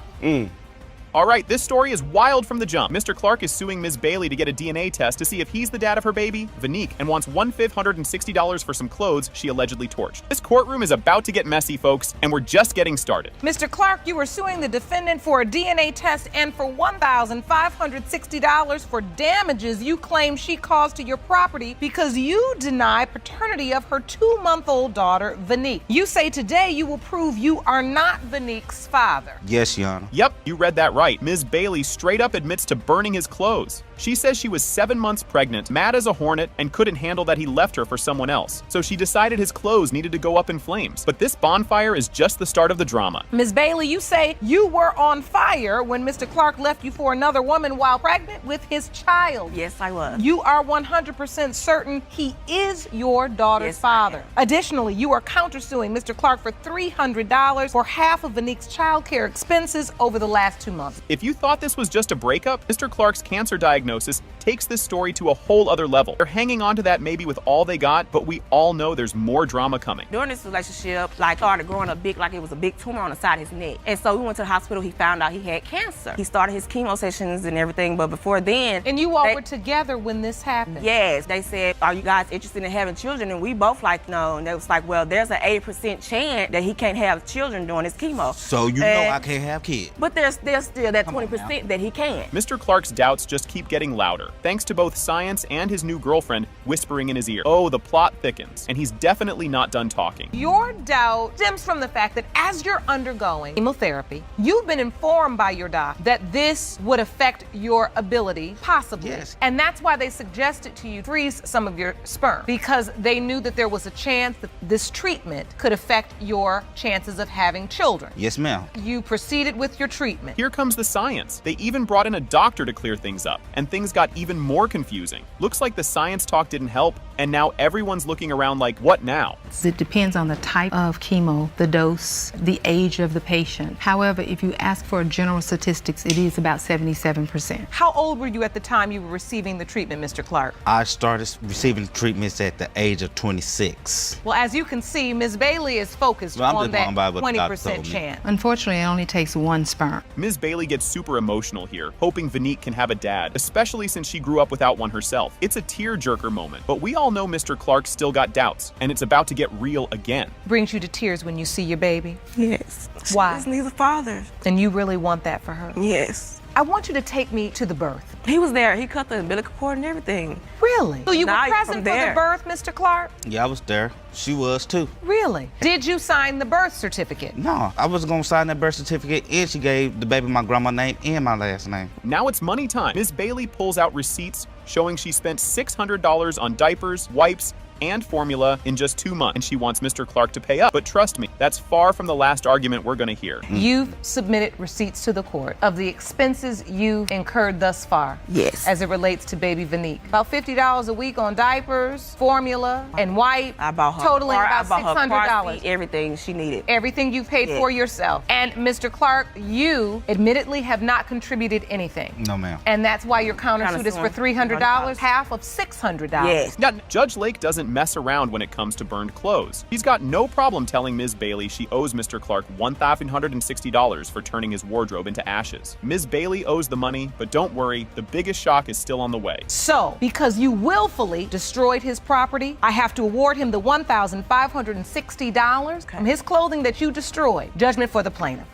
All right, this story is wild from the jump. Mr. Clark is suing Ms. Bailey to get a DNA test to see if he's the dad of her baby, Vanique, and wants $1,560 for some clothes she allegedly torched. This courtroom is about to get messy, folks, and we're just getting started. Mr. Clark, you were suing the defendant for a DNA test and for $1,560 for damages you claim she caused to your property because you deny paternity of her 2-month-old daughter, Vanique. You say today you will prove you are not Vanique's father. Yes, Your Honor. Yep, you read that right. Ms. Bailey straight up admits to burning his clothes. She says she was 7 months pregnant, mad as a hornet, and couldn't handle that he left her for someone else. So she decided his clothes needed to go up in flames. But this bonfire is just the start of the drama. Ms. Bailey, you say you were on fire when Mr. Clark left you for another woman while pregnant with his child. Yes, I was. You are 100% certain he is your daughter's father. Additionally, you are countersuing Mr. Clark for $300 for half of Vanique's child care expenses over the last 2 months. If you thought this was just a breakup, Mr. Clark's cancer diagnosis takes this story to a whole other level. They're hanging on to that maybe with all they got, but we all know there's more drama coming. During this relationship, started growing up big, like it was a big tumor on the side of his neck. And so we went to the hospital, he found out he had cancer. He started his chemo sessions and everything, but before then... And you all were together when this happened? Yes. They said, are you guys interested in having children? And we both no. And they was like, well, there's an 80% chance that he can't have children during his chemo. So you know I can't have kids. But there's still that 20% that he can. Mr. Clark's doubts just keep getting louder, thanks to both science and his new girlfriend whispering in his ear. Oh, the plot thickens, and he's definitely not done talking. Your doubt stems from the fact that as you're undergoing chemotherapy, you've been informed by your doc that this would affect your ability, possibly. Yes. And that's why they suggested to you freeze some of your sperm, because they knew that there was a chance that this treatment could affect your chances of having children. Yes, ma'am. You proceeded with your treatment. Here comes the science. They even brought in a doctor to clear things up, and things got even more confusing. Looks like the science talk didn't help, and now everyone's looking around like, what now? It depends on the type of chemo, the dose, the age of the patient. However, if you ask for general statistics, it is about 77%. How old were you at the time you were receiving the treatment, Mr. Clark? I started receiving treatments at the age of 26. Well, as you can see, Ms. Bailey is focused on that 20% chance. Unfortunately, it only takes 1 sperm. Ms. Bailey gets super emotional here, hoping Vanique can have a dad, especially since she grew up without one herself. It's a tear-jerker moment, but we all know Mr. Clark still got doubts, and it's about to get real again. Brings you to tears when you see your baby? Yes. Why? She just needs a father. And you really want that for her? Yes. I want you to take me to the birth. He was there. He cut the umbilical cord and everything. Really? So you were Now present from for the there. birth, Mr. Clark? Yeah, I was there. She was too. Really? Did you sign the birth certificate? No, I was gonna sign that birth certificate, and she gave the baby my grandma's name and my last name. Now it's money time. Ms. Bailey pulls out receipts showing she spent $600 on diapers, wipes, and formula in just 2 months, and she wants Mr. Clark to pay up. But trust me, that's far from the last argument we're gonna hear. You've submitted receipts to the court of the expenses you've incurred thus far. Yes. As it relates to baby Vanique. About $50 a week on diapers, formula, and wipe. I bought her totaling car, about I bought her car $600. seat, everything she needed. Everything you paid for yourself. And Mr. Clark, you admittedly have not contributed anything. No, ma'am. And that's why your countersuit is for $300, half of $600. Yes. Now, Judge Lake doesn't mess around when it comes to burned clothes. He's got no problem telling Ms. Bailey she owes Mr. Clark $1,160 for turning his wardrobe into ashes. Ms. Bailey owes the money, but don't worry, the biggest shock is still on the way. So, because you willfully destroyed his property, I have to award him the $1,560 from his clothing that you destroyed. Judgment for the plaintiff.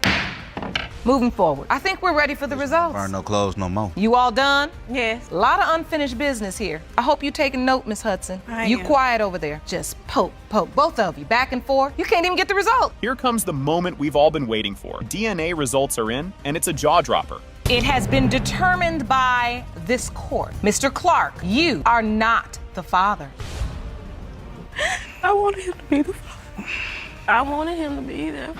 Moving forward, I think we're ready for the results. Burn no clothes no more. You all done? Yes. A lot of unfinished business here. I hope you're taking note, Miss Hudson. You quiet over there. Just poke, both of you, back and forth. You can't even get the result. Here comes the moment we've all been waiting for. DNA results are in, and it's a jaw-dropper. It has been determined by this court. Mr. Clark, you are not the father. I wanted him to be the father. I wanted him to be there.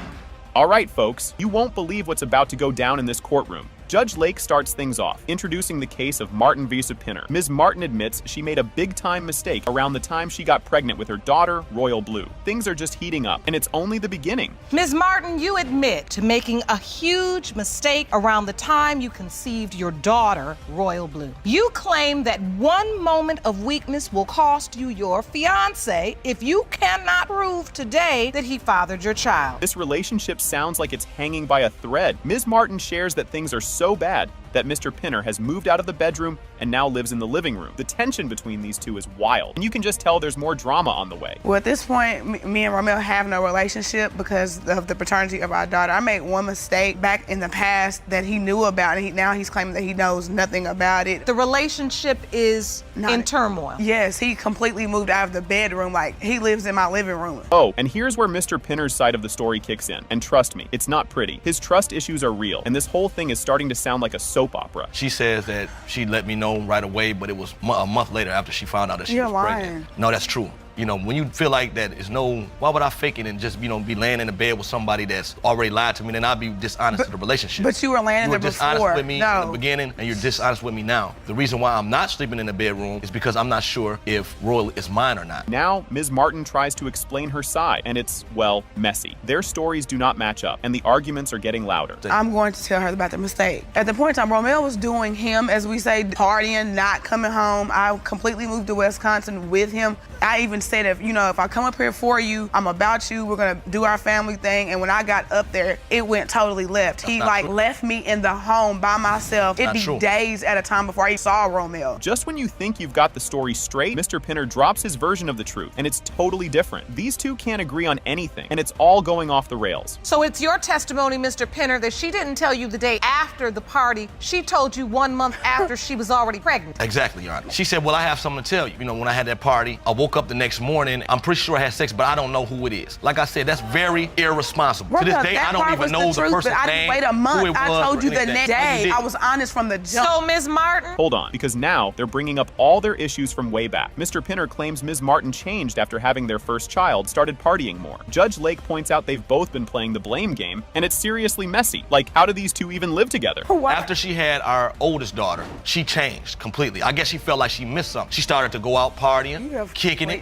All right, folks, you won't believe what's about to go down in this courtroom. Judge Lake starts things off, introducing the case of Martin v. Pinner. Ms. Martin admits she made a big-time mistake around the time she got pregnant with her daughter, Royal Blue. Things are just heating up, and it's only the beginning. Ms. Martin, you admit to making a huge mistake around the time you conceived your daughter, Royal Blue. You claim that one moment of weakness will cost you your fiancé if you cannot prove today that he fathered your child. This relationship sounds like it's hanging by a thread. Ms. Martin shares that things are so bad that Mr. Pinner has moved out of the bedroom and now lives in the living room. The tension between these two is wild, and you can just tell there's more drama on the way. Well, at this point, me and Romeo have no relationship because of the paternity of our daughter. I made one mistake back in the past that he knew about, and now he's claiming that he knows nothing about it. The relationship is in turmoil. Yes, he completely moved out of the bedroom. Like, he lives in my living room. Oh, and here's where Mr. Pinner's side of the story kicks in. And trust me, it's not pretty. His trust issues are real, and this whole thing is starting to sound like a soap opera. She says that she let me know right away, but it was a month later after she found out that she was pregnant. No, that's true. You know, when you feel like that, why would I fake it and just, be laying in the bed with somebody that's already lied to me, then I'd be dishonest to the relationship. But you were laying in there before. You were dishonest with me in the beginning, and you're dishonest with me now. The reason why I'm not sleeping in the bedroom is because I'm not sure if Royal is mine or not. Now, Ms. Martin tries to explain her side, and it's, well, messy. Their stories do not match up, and the arguments are getting louder. I'm going to tell her about the mistake. At the point in time, Romeo was doing him, as we say, partying, not coming home. I completely moved to Wisconsin with him. I even said, if I come up here for you, I'm about you, we're gonna do our family thing. And when I got up there, it went totally left. He left me in the home by myself. It'd be days at a time before I saw Romeo. Just when you think you've got the story straight, Mr. Pinner drops his version of the truth, and it's totally different. These two can't agree on anything, and it's all going off the rails. So it's your testimony, Mr. Pinner, that she didn't tell you the day after the party. She told you 1 month after she was already pregnant. Exactly, Your Honor. She said, well, I have something to tell you. When I had that party, I woke up the next morning. I'm pretty sure I had sex, but I don't know who it is. Like I said, that's very irresponsible. To this day, I don't even know the person's name. I didn't wait a month. I told you the next day. I was honest from the jump. So, Ms. Martin? Hold on, because now they're bringing up all their issues from way back. Mr. Pinner claims Ms. Martin changed after having their first child, started partying more. Judge Lake points out they've both been playing the blame game, and it's seriously messy. Like, how do these two even live together? After she had our oldest daughter, she changed completely. I guess she felt like she missed something. She started to go out partying, kicking it,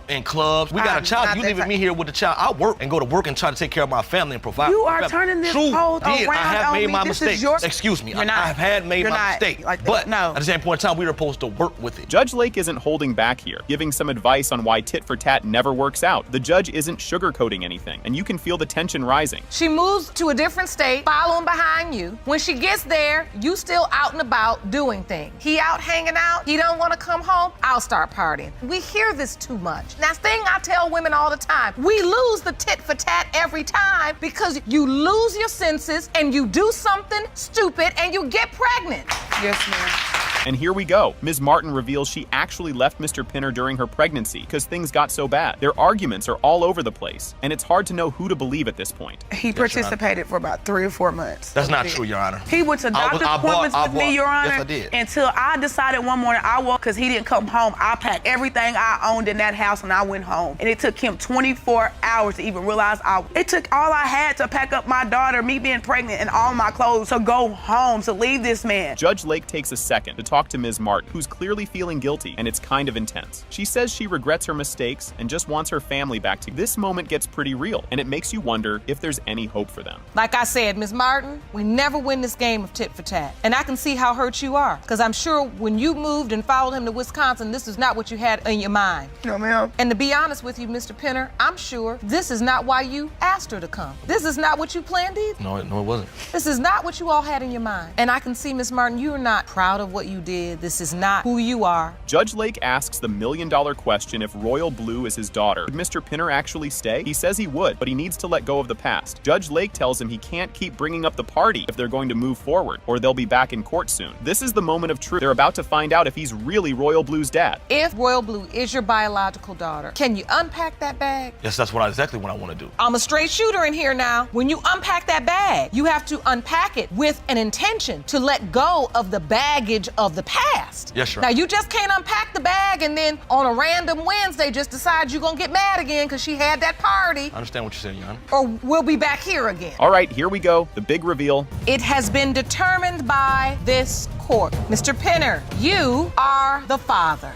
in clubs. We got a child. You leaving me here with the child. I work and go to work and try to take care of my family and provide. You are turning this whole around. I have made my This mistakes. is your... Excuse me. I You're not. have had made You're my not. mistake. But no. At the same point in time, we were supposed to work with it. Judge Lake isn't holding back here, giving some advice on why tit for tat never works out. The judge isn't sugarcoating anything, and you can feel the tension rising. She moves to a different state, following behind you. When she gets there, you still out and about doing things. He out hanging out, he don't want to come home, I'll start partying. We hear this too much. Now, thing I tell women all the time, we lose the tit for tat every time because you lose your senses and you do something stupid and you get pregnant. Yes, ma'am. And here we go. Ms. Martin reveals she actually left Mr. Pinner during her pregnancy because things got so bad. Their arguments are all over the place, and it's hard to know who to believe at this point. He participated for about 3 or 4 months. That's not true, Your Honor. He went to doctor's appointments with me, Your Honor, Yes, I did. until I decided one morning I walked, because he didn't come home. I packed everything I owned in that house and I went home. And it took him 24 hours to even realize it took all I had to pack up my daughter, me being pregnant, and all my clothes to go home, to leave this man. Judge Lake takes a second to talk to Ms. Martin, who's clearly feeling guilty, and it's kind of intense. She says she regrets her mistakes and just wants her family back. This moment gets pretty real, and it makes you wonder if there's any hope for them. Like I said, Ms. Martin, we never win this game of tit for tat. And I can see how hurt you are, because I'm sure when you moved and followed him to Wisconsin, this is not what you had in your mind. No, ma'am. And to be honest with you, Mr. Pinner, I'm sure this is not why you asked her to come. This is not what you planned either. No, it wasn't. This is not what you all had in your mind. And I can see, Ms. Martin, you are not proud of what you did. This is not who you are. Judge Lake asks the million-dollar question if Royal Blue is his daughter. Would Mr. Pinner actually stay? He says he would, but he needs to let go of the past. Judge Lake tells him he can't keep bringing up the party if they're going to move forward, or they'll be back in court soon. This is the moment of truth. They're about to find out if he's really Royal Blue's dad. If Royal Blue is your biological daughter, can you unpack that bag? Yes, that's exactly what I want to do. I'm a straight shooter in here now. When you unpack that bag, you have to unpack it with an intention to let go of the baggage of the past. Yes, sir. Now, you just can't unpack the bag and then on a random Wednesday just decide you're gonna get mad again because she had that party. I understand what you're saying, Your Honor. Or we'll be back here again. All right, here we go. The big reveal. It has been determined by this court. Mr. Pinner, you are the father.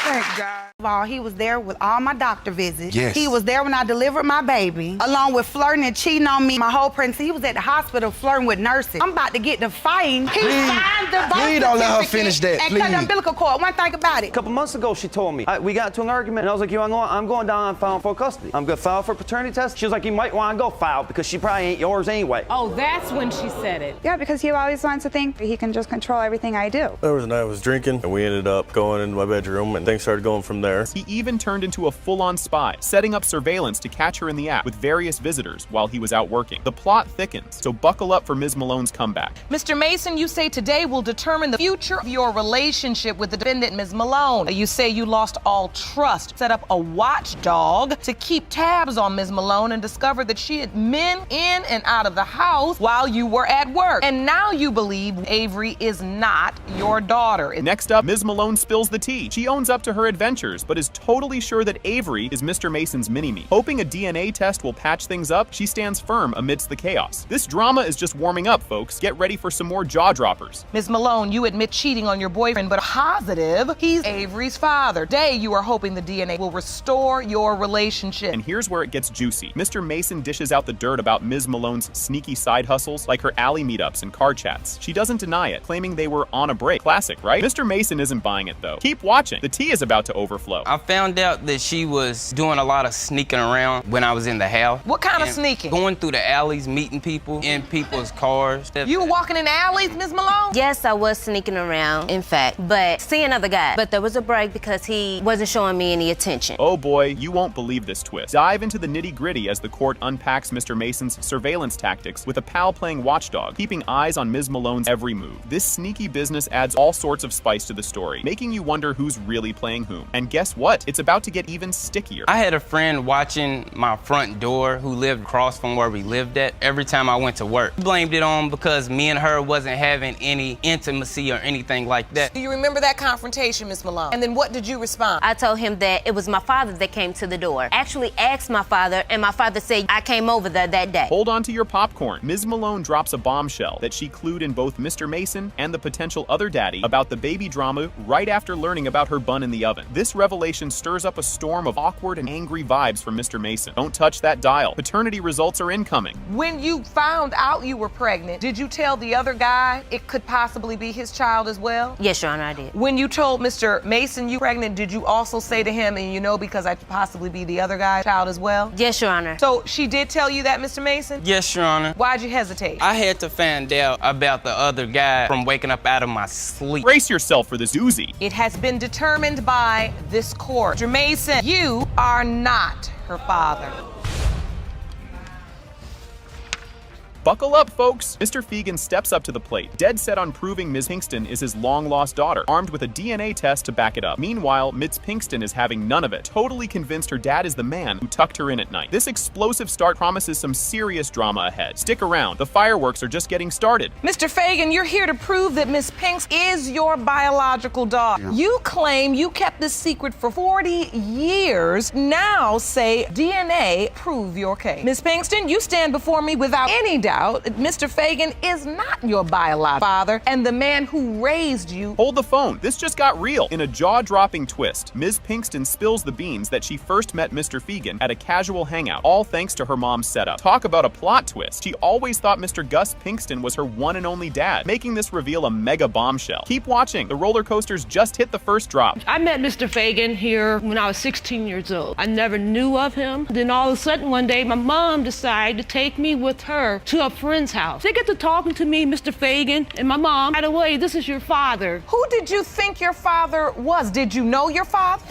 Thank God. He was there with all my doctor visits. Yes. He was there when I delivered my baby, along with flirting and cheating on me my whole pregnancy. He was at the hospital flirting with nurses. I'm about to get the fighting. He signed the birth Please don't let her certificate finish that, and cut the please. umbilical cord. One thing about it. A couple months ago, she told me. We got into an argument, and I was like, I'm going down and file for custody. I'm going to file for paternity test. She was like, you might want to go file because she probably ain't yours anyway. Oh, that's when she said it. Yeah, because he always wants to think he can just control everything I do. There was a night I was drinking, and we ended up going into my bedroom, and things started going from there. He even turned into a full-on spy, setting up surveillance to catch her in the act with various visitors while he was out working. The plot thickens, so buckle up for Ms. Malone's comeback. Mr. Mason, you say today will determine the future of your relationship with the defendant, Ms. Malone. You say you lost all trust, set up a watchdog to keep tabs on Ms. Malone and discovered that she had men in and out of the house while you were at work. And now you believe Avery is not your daughter. Next up, Ms. Malone spills the tea. She owns up to her adventures, but is totally sure that Avery is Mr. Mason's mini-me. Hoping a DNA test will patch things up, she stands firm amidst the chaos. This drama is just warming up, folks. Get ready for some more jaw-droppers. Ms. Malone, you admit cheating on your boyfriend, but positive he's Avery's father. Today, you are hoping the DNA will restore your relationship. And here's where it gets juicy. Mr. Mason dishes out the dirt about Ms. Malone's sneaky side hustles, like her alley meetups and car chats. She doesn't deny it, claiming they were on a break. Classic, right? Mr. Mason isn't buying it, though. Keep watching. The tea is about to overflow. I found out that she was doing a lot of sneaking around when I was in the house. What kind of sneaking? Going through the alleys, meeting people in people's cars. You were walking in alleys, Ms. Malone? Yes, I was sneaking around, in fact, but seeing other guys. But there was a break because he wasn't showing me any attention. Oh boy, you won't believe this twist. Dive into the nitty-gritty as the court unpacks Mr. Mason's surveillance tactics with a pal playing watchdog, keeping eyes on Ms. Malone's every move. This sneaky business adds all sorts of spice to the story, making you wonder who's really playing whom. And guess what? It's about to get even stickier. I had a friend watching my front door who lived across from where we lived at every time I went to work. Blamed it on because me and her wasn't having any intimacy or anything like that. Do you remember that confrontation, Ms. Malone? And then what did you respond? I told him that it was my father that came to the door. Actually asked my father, and my father said I came over there that day. Hold on to your popcorn. Ms. Malone drops a bombshell that she clued in both Mr. Mason and the potential other daddy about the baby drama right after learning about her bun in the oven. This revelation stirs up a storm of awkward and angry vibes from Mr. Mason. Don't touch that dial. Paternity results are incoming. When you found out you were pregnant, did you tell the other guy it could possibly be his child as well? Yes, Your Honor, I did. When you told Mr. Mason you were pregnant, did you also say to him, and you know because I could possibly be the other guy's child as well? Yes, Your Honor. So she did tell you that, Mr. Mason? Yes, Your Honor. Why'd you hesitate? I had to find out about the other guy from waking up out of my sleep. Brace yourself for this doozy. It has been determined by this court. Mr. Mason, you are not her father. Buckle up, folks. Mr. Fegan steps up to the plate, dead set on proving Ms. Pinkston is his long-lost daughter, armed with a DNA test to back it up. Meanwhile, Ms. Pinkston is having none of it, totally convinced her dad is the man who tucked her in at night. This explosive start promises some serious drama ahead. Stick around, the fireworks are just getting started. Mr. Fegan, you're here to prove that Miss Pinks is your biological daughter. Yeah. You claim you kept this secret for 40 years. Now say DNA prove your case. Miss Pinkston, you stand before me without any doubt that Mr. Fegan is not your biological father and the man who raised you. Hold the phone. This just got real. In a jaw-dropping twist, Ms. Pinkston spills the beans that she first met Mr. Fegan at a casual hangout, all thanks to her mom's setup. Talk about a plot twist. She always thought Mr. Gus Pinkston was her one and only dad, making this reveal a mega bombshell. Keep watching. The roller coasters just hit the first drop. I met Mr. Fegan here when I was 16 years old. I never knew of him. Then all of a sudden one day, my mom decided to take me with her to a friend's house. They get to talking to me, Mr. Fegan, and my mom, right away, this is your father. Who did you think your father was? Did you know your father?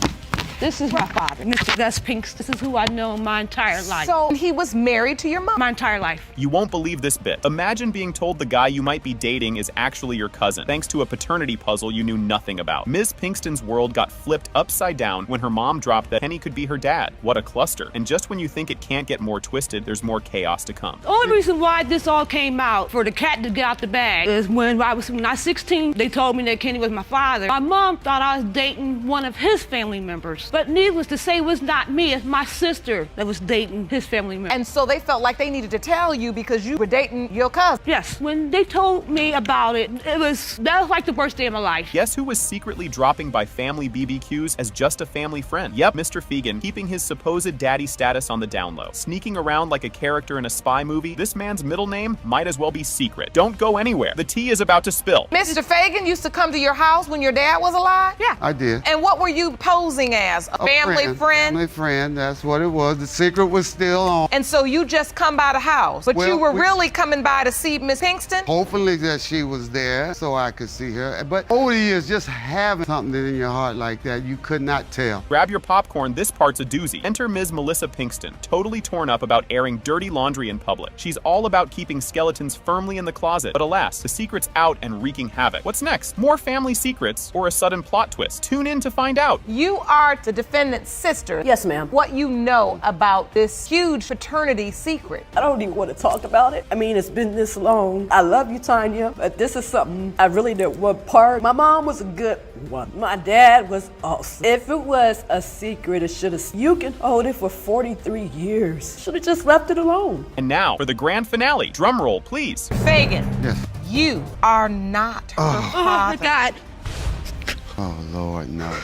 This is my father, Mr. Gus Pinks. This is who I've known my entire life. So he was married to your mom? My entire life. You won't believe this bit. Imagine being told the guy you might be dating is actually your cousin, thanks to a paternity puzzle you knew nothing about. Ms. Pinkston's world got flipped upside down when her mom dropped that Kenny could be her dad. What a cluster. And just when you think it can't get more twisted, there's more chaos to come. The only reason why this all came out, for the cat to get out the bag, is when I was 16, they told me that Kenny was my father. My mom thought I was dating one of his family members. But needless to say, it was not me, it's my sister that was dating his family member. And so they felt like they needed to tell you because you were dating your cousin. Yes, when they told me about it, that was like the worst day of my life. Guess who was secretly dropping by family BBQs as just a family friend? Yep, Mr. Fegan, keeping his supposed daddy status on the down low. Sneaking around like a character in a spy movie, this man's middle name might as well be secret. Don't go anywhere. The tea is about to spill. Mr. Fegan used to come to your house when your dad was alive? Yeah. I did. And what were you posing as? A family friend? Family friend, that's what it was. The secret was still on. And so you just come by the house, but you were really coming by to see Miss Pinkston? Hopefully that she was there so I could see her. But over the years, just having something in your heart like that, you could not tell. Grab your popcorn, this part's a doozy. Enter Ms. Melissa Pinkston, totally torn up about airing dirty laundry in public. She's all about keeping skeletons firmly in the closet, but alas, the secret's out and wreaking havoc. What's next? More family secrets or a sudden plot twist? Tune in to find out. You are the defendant's sister. Yes, ma'am. What you know about this huge paternity secret? I don't even want to talk about it. I mean, it's been this long. I love you, Tanya, but this is something I really didn't want part. My mom was a good one. My dad was awesome. If it was a secret, it should have. You can hold it for 43 years. Should have just left it alone. And now for the grand finale. Drum roll, please. Fegan. Yes. You are not her father. Oh my God. Oh, Lord, no.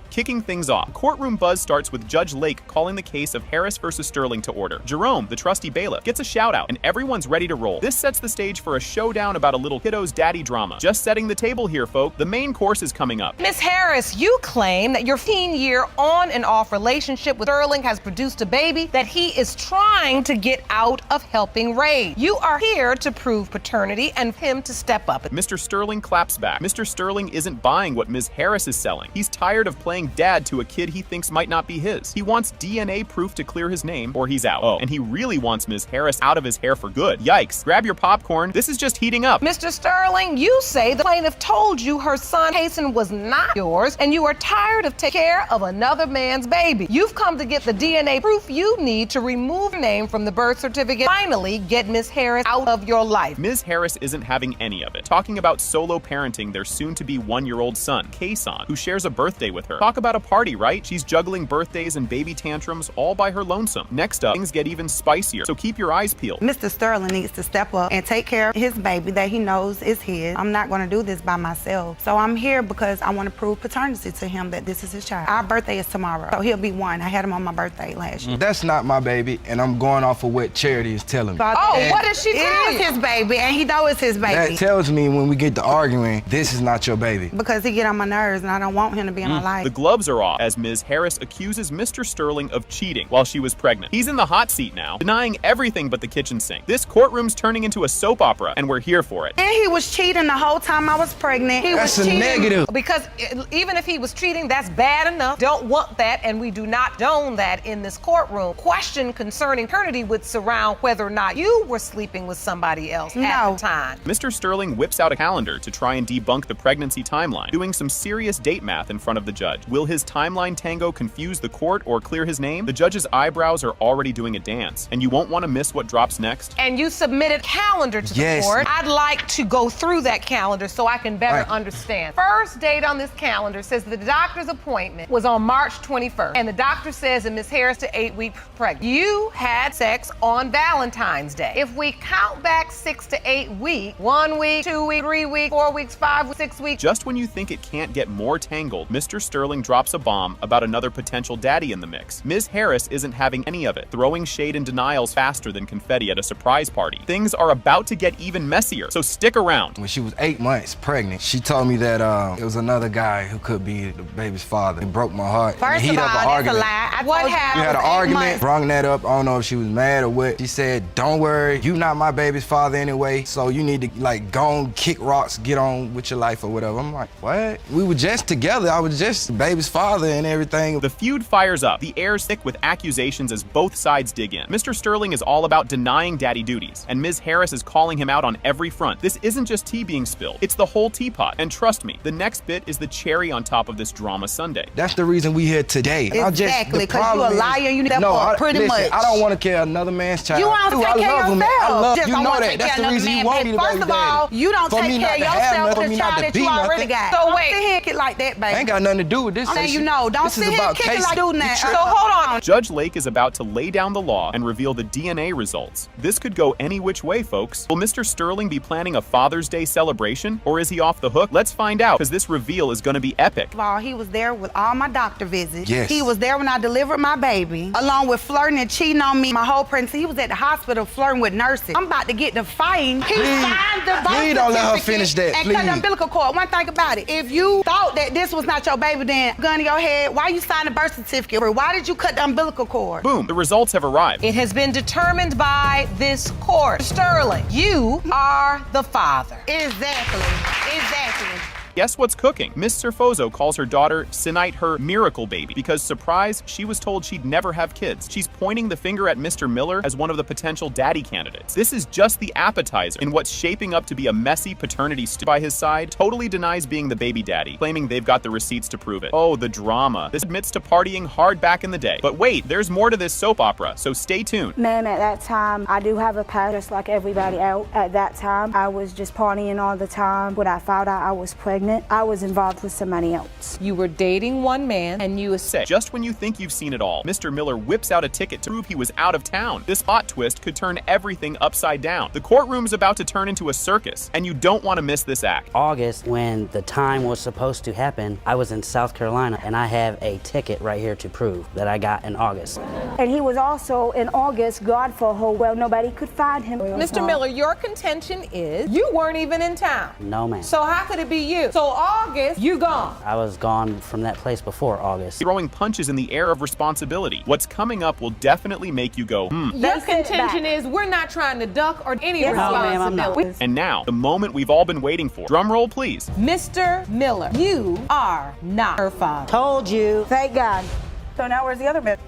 Kicking things off, courtroom buzz starts with Judge Lake calling the case of Harris versus Sterling to order. Jerome, the trusty bailiff, gets a shout out and everyone's ready to roll. This sets the stage for a showdown about a little kiddo's daddy drama. Just setting the table here, folk. The main course is coming up. Miss Harris, you claim that your 15-year on and off relationship with Sterling has produced a baby that he is trying to get out of helping raise. You are here to prove paternity and him to step up. Mr. Sterling claps back. Mr. Sterling isn't buying what Ms. Harris is selling. He's tired of playing dad to a kid he thinks might not be his. He wants DNA proof to clear his name or he's out. Oh, and he really wants Ms. Harris out of his hair for good. Yikes. Grab your popcorn. This is just heating up. Mr. Sterling, you say the plaintiff told you her son Hasten was not yours and you are tired of taking care of another man's baby. You've come to get the DNA proof you need to remove her name from the birth certificate. Finally, get Ms. Harris out of your life. Ms. Harris isn't having any of it. Talking about solo parenting their soon-to-be one-year-old son, Kason, who shares a birthday with her. Talk about a party, right? She's juggling birthdays and baby tantrums all by her lonesome. Next up, things get even spicier, so keep your eyes peeled. Mr. Sterling needs to step up and take care of his baby that he knows is his. I'm not going to do this by myself. So I'm here because I want to prove paternity to him that this is his child. Our birthday is tomorrow, so he'll be 1. I had him on my birthday last year. That's not my baby, and I'm going off of what Charity is telling me. Oh, what did she tell you? It is his baby, and he knows it's his baby. That tells me when we get to arguing, this is not your baby. Because he get on my nerves, and I don't want him to be in my life. The gloves are off as Ms. Harris accuses Mr. Sterling of cheating while she was pregnant. He's in the hot seat now, denying everything but the kitchen sink. This courtroom's turning into a soap opera, and we're here for it. And he was cheating the whole time I was pregnant. That's a negative. Because even if he was cheating, that's bad enough. Don't want that, and we do not condone that in this courtroom. Question concerning paternity would surround whether or not you were sleeping with somebody else at the time. Mr. Sterling whips out a calendar to try and debunk the pregnancy timeline, doing some serious date math in front of the judge. Will his timeline tango confuse the court or clear his name? The judge's eyebrows are already doing a dance, and you won't want to miss what drops next. And you submitted a calendar to the court. I'd like to go through that calendar so I can better understand. First date on this calendar says the doctor's appointment was on March 21st, and the doctor says that Ms. Harris to 8 weeks pregnant. You had sex on Valentine's Day. If we count back 6 to 8 weeks, 1 week, 2 weeks, 3 weeks, 4 weeks, 5 weeks, 6 weeks. Just when you think it can't get more tangled, Mr. Sterling drops a bomb about another potential daddy in the mix. Ms. Harris isn't having any of it, throwing shade and denials faster than confetti at a surprise party. Things are about to get even messier, so stick around. When she was 8 months pregnant, she told me that it was another guy who could be the baby's father. It broke my heart. First of all, that's a lie. What happened? We had an argument, brung that up. I don't know if she was mad or what. She said, don't worry, you not my baby's father anyway, so you need to like go and kick rocks, get on with your life or whatever. I'm like, what? We were just together. I was just the baby's father and everything. The feud fires up. The air's thick with accusations as both sides dig in. Mr. Sterling is all about denying daddy duties, and Ms. Harris is calling him out on every front. This isn't just tea being spilled. It's the whole teapot. And trust me, the next bit is the cherry on top of this drama sundae. That's the reason we here today. Exactly, because you're a liar. You need to pretty much. I don't want to carry another man's child. You want to take care of yourself. You know that. That's the reason you want me to be First of all, you don't take care of yourself with the child that you already got. So wait, sit here and kick like that, baby. Ain't got nothing to do with this. I'm saying, you know, don't sit here and kick it like doing that. So hold on. Judge Lake is about to lay down the law and reveal the DNA results. This could go any which way, folks. Will Mr. Sterling be planning a Father's Day celebration, or is he off the hook? Let's find out, because this reveal is going to be epic. He was there with all my doctor visits. Yes. He was there when I delivered my baby, along with flirting and cheating on me my whole pregnancy. He was at the hospital flirting with nurses. I'm about to get the fighting. He signed the birth Please don't let her finish that, and please. cut the umbilical cord. One thing about it, if you thought that this was not your baby, then gun to your head, why you signed the birth certificate? Why did you cut the umbilical cord? Boom, the results have arrived. It has been determined by this court. Sterling, you are the father. Exactly. Guess what's cooking? Miss Serfozo calls her daughter Sinite her miracle baby because, surprise, she was told she'd never have kids. She's pointing the finger at Mr. Miller as one of the potential daddy candidates. This is just the appetizer in what's shaping up to be a messy paternity stew. By his side, totally denies being the baby daddy, claiming they've got the receipts to prove it. Oh, the drama. This admits to partying hard back in the day. But wait, there's more to this soap opera, so stay tuned. Ma'am, at that time, I do have a past just like everybody else. At that time, I was just partying all the time. When I found out I was pregnant, I was involved with somebody else. You were dating one man and you say, just when you think you've seen it all, Mr. Miller whips out a ticket to prove he was out of town. This plot twist could turn everything upside down. The courtroom's about to turn into a circus, and you don't want to miss this act. August, when the time was supposed to happen, I was in South Carolina, and I have a ticket right here to prove that I got in August. And he was also in August gone for a whole well, nobody could find him. Mr. Miller, your contention is you weren't even in town. No, ma'am. So how could it be you? So August, you gone. I was gone from that place before August. Throwing punches in the air of responsibility. What's coming up will definitely make you go, Your contention is we're not trying to duck or any responsibility. No, ma'am, I'm not. And now, the moment we've all been waiting for. Drum roll, please. Mr. Miller, you are not her father. Told you. Thank God. So now where's the other bit?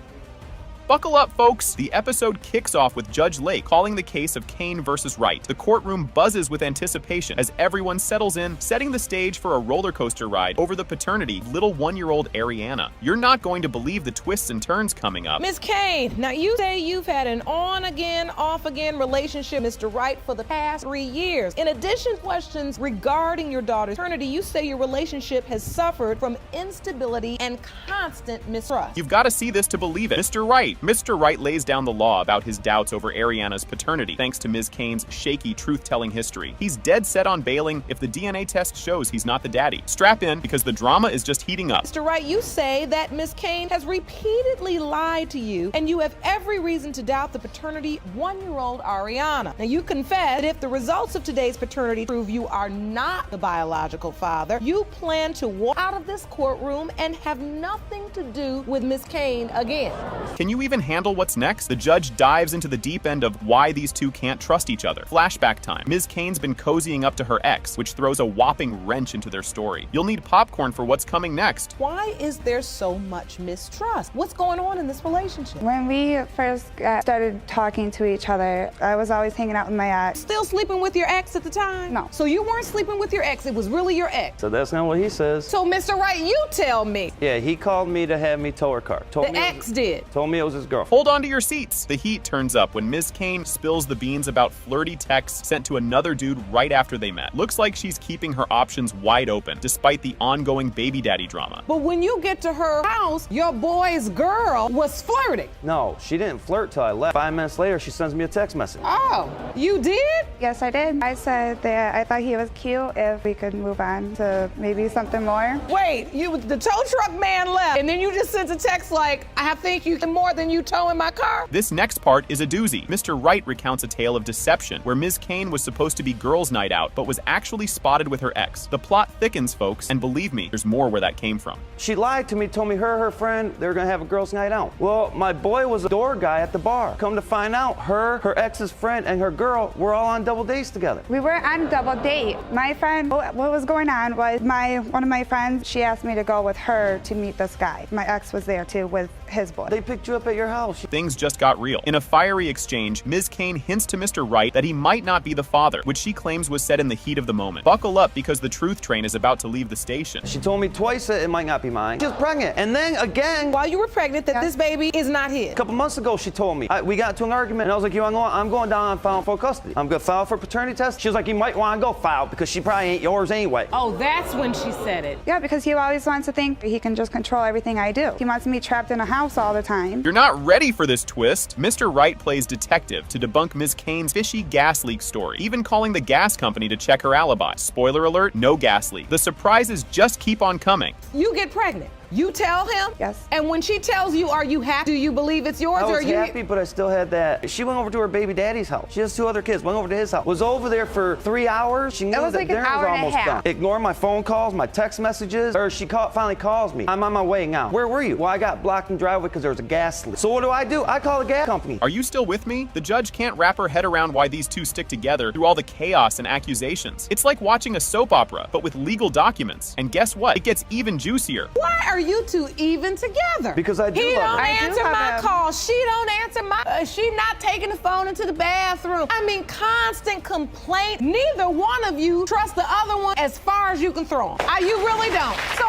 Buckle up, folks. The episode kicks off with Judge Lake calling the case of Kane versus Wright. The courtroom buzzes with anticipation as everyone settles in, setting the stage for a roller coaster ride over the paternity of little 1-year-old Ariana. You're not going to believe the twists and turns coming up. Ms. Kane, now you say you've had an on-again, off-again relationship with Mr. Wright for the past 3 years. In addition to questions regarding your daughter's paternity, you say your relationship has suffered from instability and constant mistrust. You've got to see this to believe it. Mr. Wright, Mr. Wright lays down the law about his doubts over Ariana's paternity, thanks to Ms. Kane's shaky truth-telling history. He's dead set on bailing if the DNA test shows he's not the daddy. Strap in, because the drama is just heating up. Mr. Wright, you say that Ms. Kane has repeatedly lied to you, and you have every reason to doubt the paternity of 1-year-old Ariana. Now, you confess that if the results of today's paternity prove you are not the biological father, you plan to walk out of this courtroom and have nothing to do with Ms. Kane again. Can you even handle what's next? The judge dives into the deep end of why these two can't trust each other. Flashback time. Ms. Kane's been cozying up to her ex, which throws a whopping wrench into their story. You'll need popcorn for what's coming next. Why is there so much mistrust? What's going on in this relationship? When we first started talking to each other, I was always hanging out with my ex. Still sleeping with your ex at the time? No. So you weren't sleeping with your ex, it was really your ex? So that's not what he says. So Mr. Wright, you tell me. Yeah, he called me to have me tow her car. The ex did. Told me it was his girlfriend. Hold on to your seats. The heat turns up when Ms. Kane spills the beans about flirty texts sent to another dude right after they met. Looks like she's keeping her options wide open, despite the ongoing baby daddy drama. But when you get to her house, your boy's girl was flirting. No, she didn't flirt till I left. 5 minutes later, she sends me a text message. Oh, you did? Yes, I did. I said that I thought he was cute if we could move on to maybe something more. Wait, the tow truck man left, and then you just sent a text like, I think you can more than you towing my car? This next part is a doozy. Mr. Wright recounts a tale of deception, where Ms. Kane was supposed to be girls' night out, but was actually spotted with her ex. The plot thickens, folks, and believe me, there's more where that came from. She lied to me, told me her friend, they were gonna have a girls' night out. Well, my boy was a door guy at the bar. Come to find out, her ex's friend, and her girl were all on double dates together. We were on a double date. My friend, what was going on was one of my friends, she asked me to go with her to meet this guy. My ex was there too with his boy. They picked you up at your house. Things just got real. In a fiery exchange, Ms. Kane hints to Mr. Wright that he might not be the father, which she claims was said in the heat of the moment. Buckle up, because the truth train is about to leave the station. She told me twice that it might not be mine. She was pregnant. And then again, while you were pregnant, that this baby is not his. A couple months ago, she told me. We got into an argument, and I was like, I'm going down and file for custody. I'm gonna file for paternity test. She was like, you might want to go file because she probably ain't yours anyway. Oh, that's when she said it. Yeah, because he always wants to think he can just control everything I do. He wants me trapped in a house all the time. You're not ready for this twist. Mr. Wright plays detective to debunk Ms. Kane's fishy gas leak story, even calling the gas company to check her alibi. Spoiler alert, no gas leak. The surprises just keep on coming. You get pregnant. You tell him? Yes. And when she tells you, are you happy? Do you believe it's yours? I was or you happy, but I still had that. She went over to her baby daddy's house. She has 2 other kids. Went over to his house. Was over there for 3 hours. She knew was that like dinner an hour was and a almost half. done. Ignore my phone calls, my text messages. Or she finally calls me. I'm on my way now. Where were you? Well, I got blocked in the driveway because there was a gas leak. So what do? I call the gas company. Are you still with me? The judge can't wrap her head around why these two stick together through all the chaos and accusations. It's like watching a soap opera, but with legal documents. And guess what? It gets even juicier. Why are you two even together? Because I do He love don't her. answer my calls. She don't answer my. She not taking the phone into the bathroom. I mean, constant complaint. Neither one of you trust the other one as far as you can throw them. You really don't. So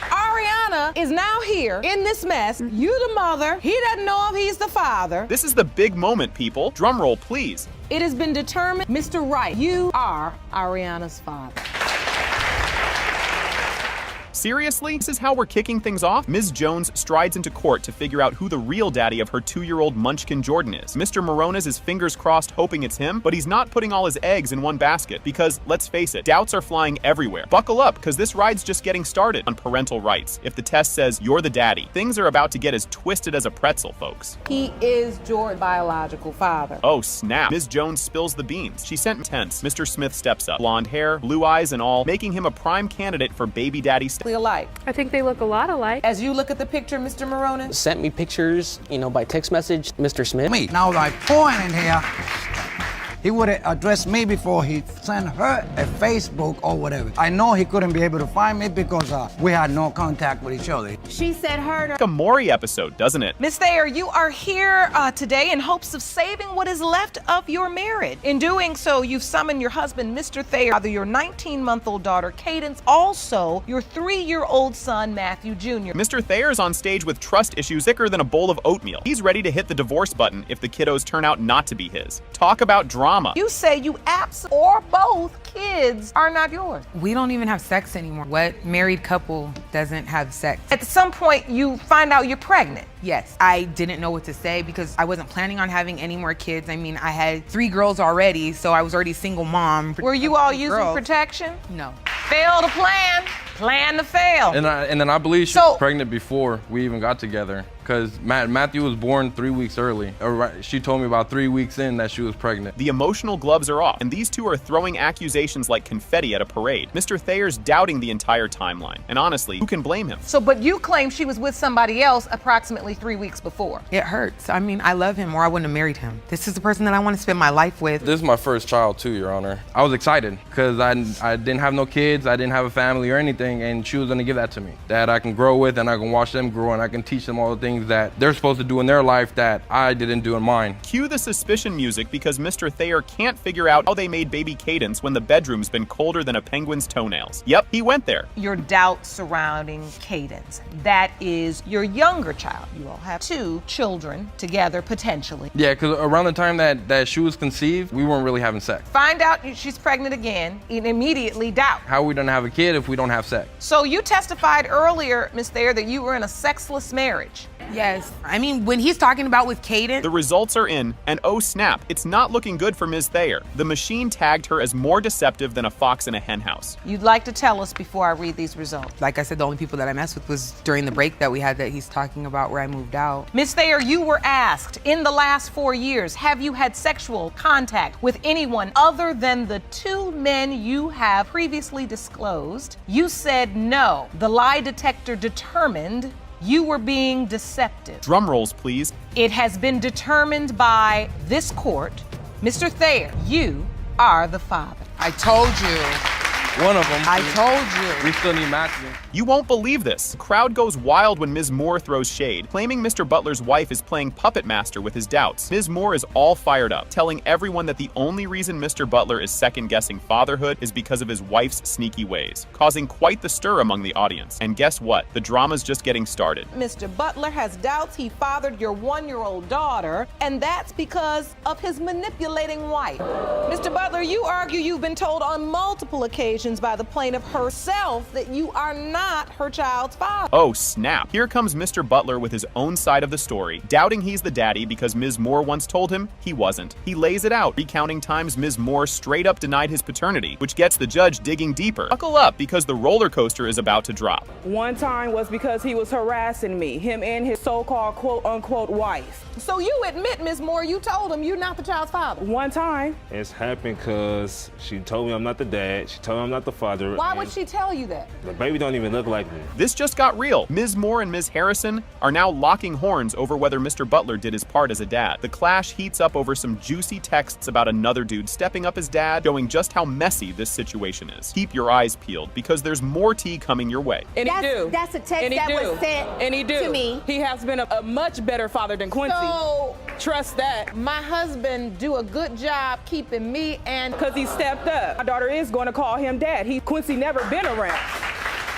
Ariana is now here in this mess. You the mother. He doesn't know if he's the father. This is the big moment, people. Drum roll, please. It has been determined, Mr. Wright, you are Ariana's father. Seriously? This is how we're kicking things off? Ms. Jones strides into court to figure out who the real daddy of her 2-year-old munchkin Jordan is. Mr. Morones is fingers crossed hoping it's him, but he's not putting all his eggs in one basket because, let's face it, doubts are flying everywhere. Buckle up, because this ride's just getting started on parental rights. If the test says you're the daddy, things are about to get as twisted as a pretzel, folks. He is Jordan's biological father. Oh, snap. Ms. Jones spills the beans. She sent tense. Mr. Smith steps up. Blonde hair, blue eyes and all, making him a prime candidate for baby daddy alike. I think they look a lot alike. As you look at the picture, Mr. Morones? Sent me pictures, by text message, Mr. Smith. Me. Now, like, point in here, he would have addressed me before he sent her a Facebook or whatever. I know he couldn't be able to find me because we had no contact with each other. She said her. Like a Maury episode, doesn't it? Miss Thayer, you are here today in hopes of saving what is left of your marriage. In doing so, you've summoned your husband, Mr. Thayer, your 19-month-old daughter, Cadence, also your 3-year-old son, Matthew Jr. Mr. Thayer's on stage with trust issues thicker than a bowl of oatmeal. He's ready to hit the divorce button if the kiddos turn out not to be his. Talk about drama. drama. You say you or both kids are not yours. We don't even have sex anymore. What married couple doesn't have sex? At some point, you find out you're pregnant. Yes, I didn't know what to say because I wasn't planning on having any more kids. I mean, I had 3 girls already, so I was already a single mom. Were you all using protection? No. Fail to plan to fail. And then I believe she was pregnant before we even got together, because Matthew was born 3 weeks early. She told me about 3 weeks in that she was pregnant. The emotional gloves are off, and these two are throwing accusations like confetti at a parade. Mr. Thayer's doubting the entire timeline, and honestly, who can blame him? But you claim she was with somebody else approximately 3 weeks before. It hurts. I mean, I love him or I wouldn't have married him. This is the person that I want to spend my life with. This is my first child too, Your Honor. I was excited because I didn't have no kids, I didn't have a family or anything, and she was gonna give that to me. That I can grow with and I can watch them grow and I can teach them all the things that they're supposed to do in their life that I didn't do in mine. Cue the suspicion music because Mr. Thayer can't figure out how they made baby Cadence when the bedroom's been colder than a penguin's toenails. Yep, he went there. Your doubt surrounding Cadence. That is your younger child. You all have 2 children together, potentially. Yeah, because around the time that she was conceived, we weren't really having sex. Find out she's pregnant again and immediately doubt. How are we gonna have a kid if we don't have sex? So you testified earlier, Ms. Thayer, that you were in a sexless marriage. Yes. I mean, when he's talking about with Cadence. The results are in, and oh snap, it's not looking good for Ms. Thayer. The machine tagged her as more deceptive than a fox in a henhouse. You'd like to tell us before I read these results. Like I said, the only people that I messed with was during the break that we had that he's talking about where I moved out. Ms. Thayer, you were asked, in the last 4 years, have you had sexual contact with anyone other than the 2 men you have previously disclosed? You said no. The lie detector determined you were being deceptive. Drum rolls, please. It has been determined by this court, Mr. Thayer, you are the father. I told you. One of them. I told you. We still need Matthew. You won't believe this. The crowd goes wild when Ms. Moore throws shade, claiming Mr. Butler's wife is playing puppet master with his doubts. Ms. Moore is all fired up, telling everyone that the only reason Mr. Butler is second-guessing fatherhood is because of his wife's sneaky ways, causing quite the stir among the audience. And guess what? The drama's just getting started. Mr. Butler has doubts he fathered your 1-year-old daughter, and that's because of his manipulating wife. Mr. Butler, you argue you've been told on multiple occasions by the plaintiff herself that you are not her child's father. Oh snap. Here comes Mr. Butler with his own side of the story, doubting he's the daddy because Ms. Moore once told him he wasn't. He lays it out, recounting times Ms. Moore straight up denied his paternity, which gets the judge digging deeper. Buckle up because the roller coaster is about to drop. One time was because he was harassing me, him and his so-called quote-unquote wife. So you admit, Ms. Moore, you told him you're not the child's father? One time. It's happened because she told me I'm not the dad. She told me I'm not the father. Why would she tell you that? The baby don't even look like me. This just got real. Ms. Moore and Ms. Harrison are now locking horns over whether Mr. Butler did his part as a dad. The clash heats up over some juicy texts about another dude stepping up as dad, showing just how messy this situation is. Keep your eyes peeled because there's more tea coming your way. And that's a text that was sent to me. He has been a much better father than Quincy. So, trust that. My husband do a good job keeping me and... Because he stepped up. My daughter is going to call him dad. Quincy never been around.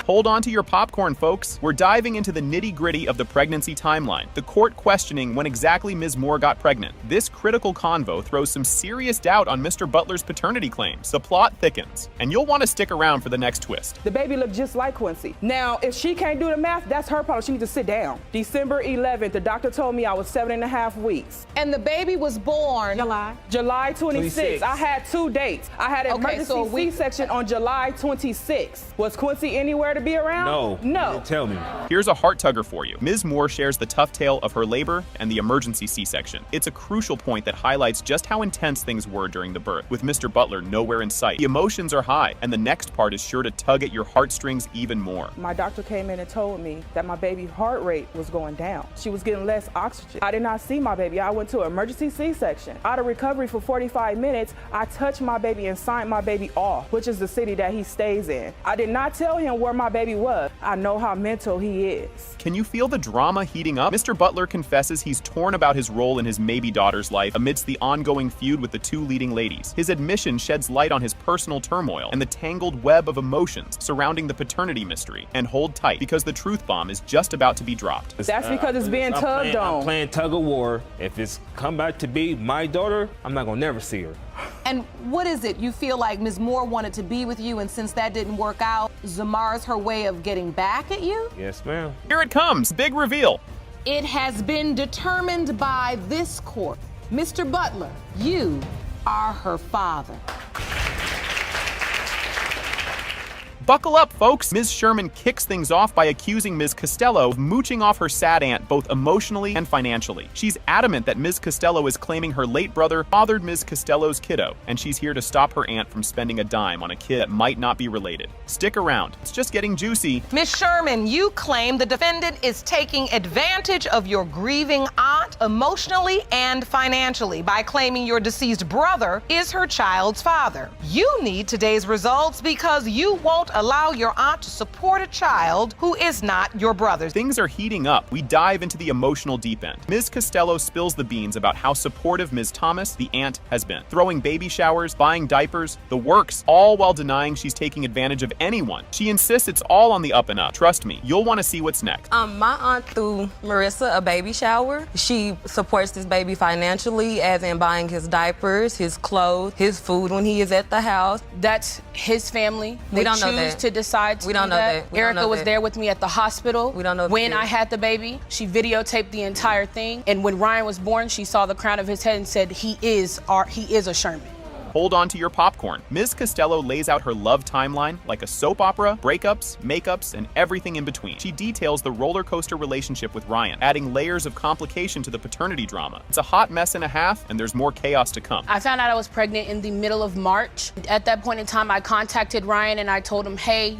Hold on to your popcorn, folks. We're diving into the nitty-gritty of the pregnancy timeline, the court questioning when exactly Ms. Moore got pregnant. This critical convo throws some serious doubt on Mr. Butler's paternity claims. The plot thickens, and you'll want to stick around for the next twist. The baby looked just like Quincy. Now, if she can't do the math, that's her problem. She needs to sit down. December 11th, the doctor told me I was 7.5 weeks. And the baby was born... July 26th. I had 2 dates. I had an emergency C-section on July 26th. Was Quincy anywhere to be around? No. Tell me. Here's a heart tugger for you. Ms. Moore shares the tough tale of her labor and the emergency C-section. It's a crucial point that highlights just how intense things were during the birth, with Mr. Butler nowhere in sight. The emotions are high, and the next part is sure to tug at your heartstrings even more. My doctor came in and told me that my baby's heart rate was going down. She was getting less oxygen. I did not see my baby. I went to an emergency C-section. Out of recovery for 45 minutes, I touched my baby and signed my baby off, which is the city that he stays in. I did not tell him where my baby was. I know how mental he is. Can you feel the drama heating up? Mr. Butler confesses he's torn about his role in his maybe daughter's life amidst the ongoing feud with the 2 leading ladies. His admission sheds light on his personal turmoil and the tangled web of emotions surrounding the paternity mystery. And hold tight, because the truth bomb is just about to be dropped. That's because it's being tugged on. I'm playing tug of war. If it's come back to be my daughter, I'm not gonna never see her. And what is it? You feel like Ms. Moore wanted to be with you, and since that didn't work out, Zamar's her way of getting back at you? Yes, ma'am. Here it comes, big reveal. It has been determined by this court. Mr. Butler, you are her father. Buckle up, folks! Ms. Sherman kicks things off by accusing Ms. Costello of mooching off her sad aunt both emotionally and financially. She's adamant that Ms. Costello is claiming her late brother fathered Ms. Costello's kiddo, and she's here to stop her aunt from spending a dime on a kid that might not be related. Stick around, it's just getting juicy. Ms. Sherman, you claim the defendant is taking advantage of your grieving aunt emotionally and financially by claiming your deceased brother is her child's father. You need today's results because you won't allow your aunt to support a child who is not your brother's. Things are heating up. We dive into the emotional deep end. Ms. Costello spills the beans about how supportive Ms. Thomas, the aunt, has been. Throwing baby showers, buying diapers, the works, all while denying she's taking advantage of anyone. She insists it's all on the up and up. Trust me, you'll want to see what's next. My aunt threw Marissa a baby shower. She supports this baby financially, as in buying his diapers, his clothes, his food when he is at the house. That's his family. We don't know that. To decide to we don't do know that. that. Erica was there with me at the hospital. We don't know when I had the baby. She videotaped the entire thing. And when Ryan was born, she saw the crown of his head and said, he is a Sherman. Hold on to your popcorn. Ms. Costello lays out her love timeline like a soap opera, breakups, makeups, and everything in between. She details the roller coaster relationship with Ryan, adding layers of complication to the paternity drama. It's a hot mess and a half, and there's more chaos to come. I found out I was pregnant in the middle of March. At that point in time, I contacted Ryan and I told him, hey,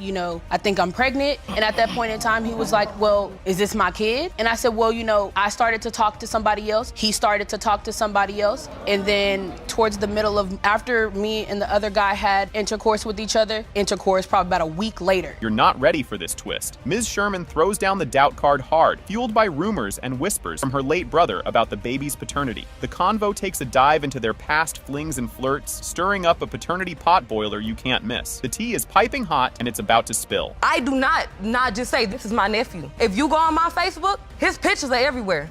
I think I'm pregnant. And at that point in time, he was like, well, is this my kid? And I said, well, I started to talk to somebody else. He started to talk to somebody else. And then towards the middle of, after me and the other guy had intercourse with each other, probably about a week later. You're not ready for this twist. Ms. Sherman throws down the doubt card hard, fueled by rumors and whispers from her late brother about the baby's paternity. The convo takes a dive into their past flings and flirts, stirring up a paternity pot boiler you can't miss. The tea is piping hot and it's about to spill. I do not just say this is my nephew. If you go on my Facebook, his pictures are everywhere.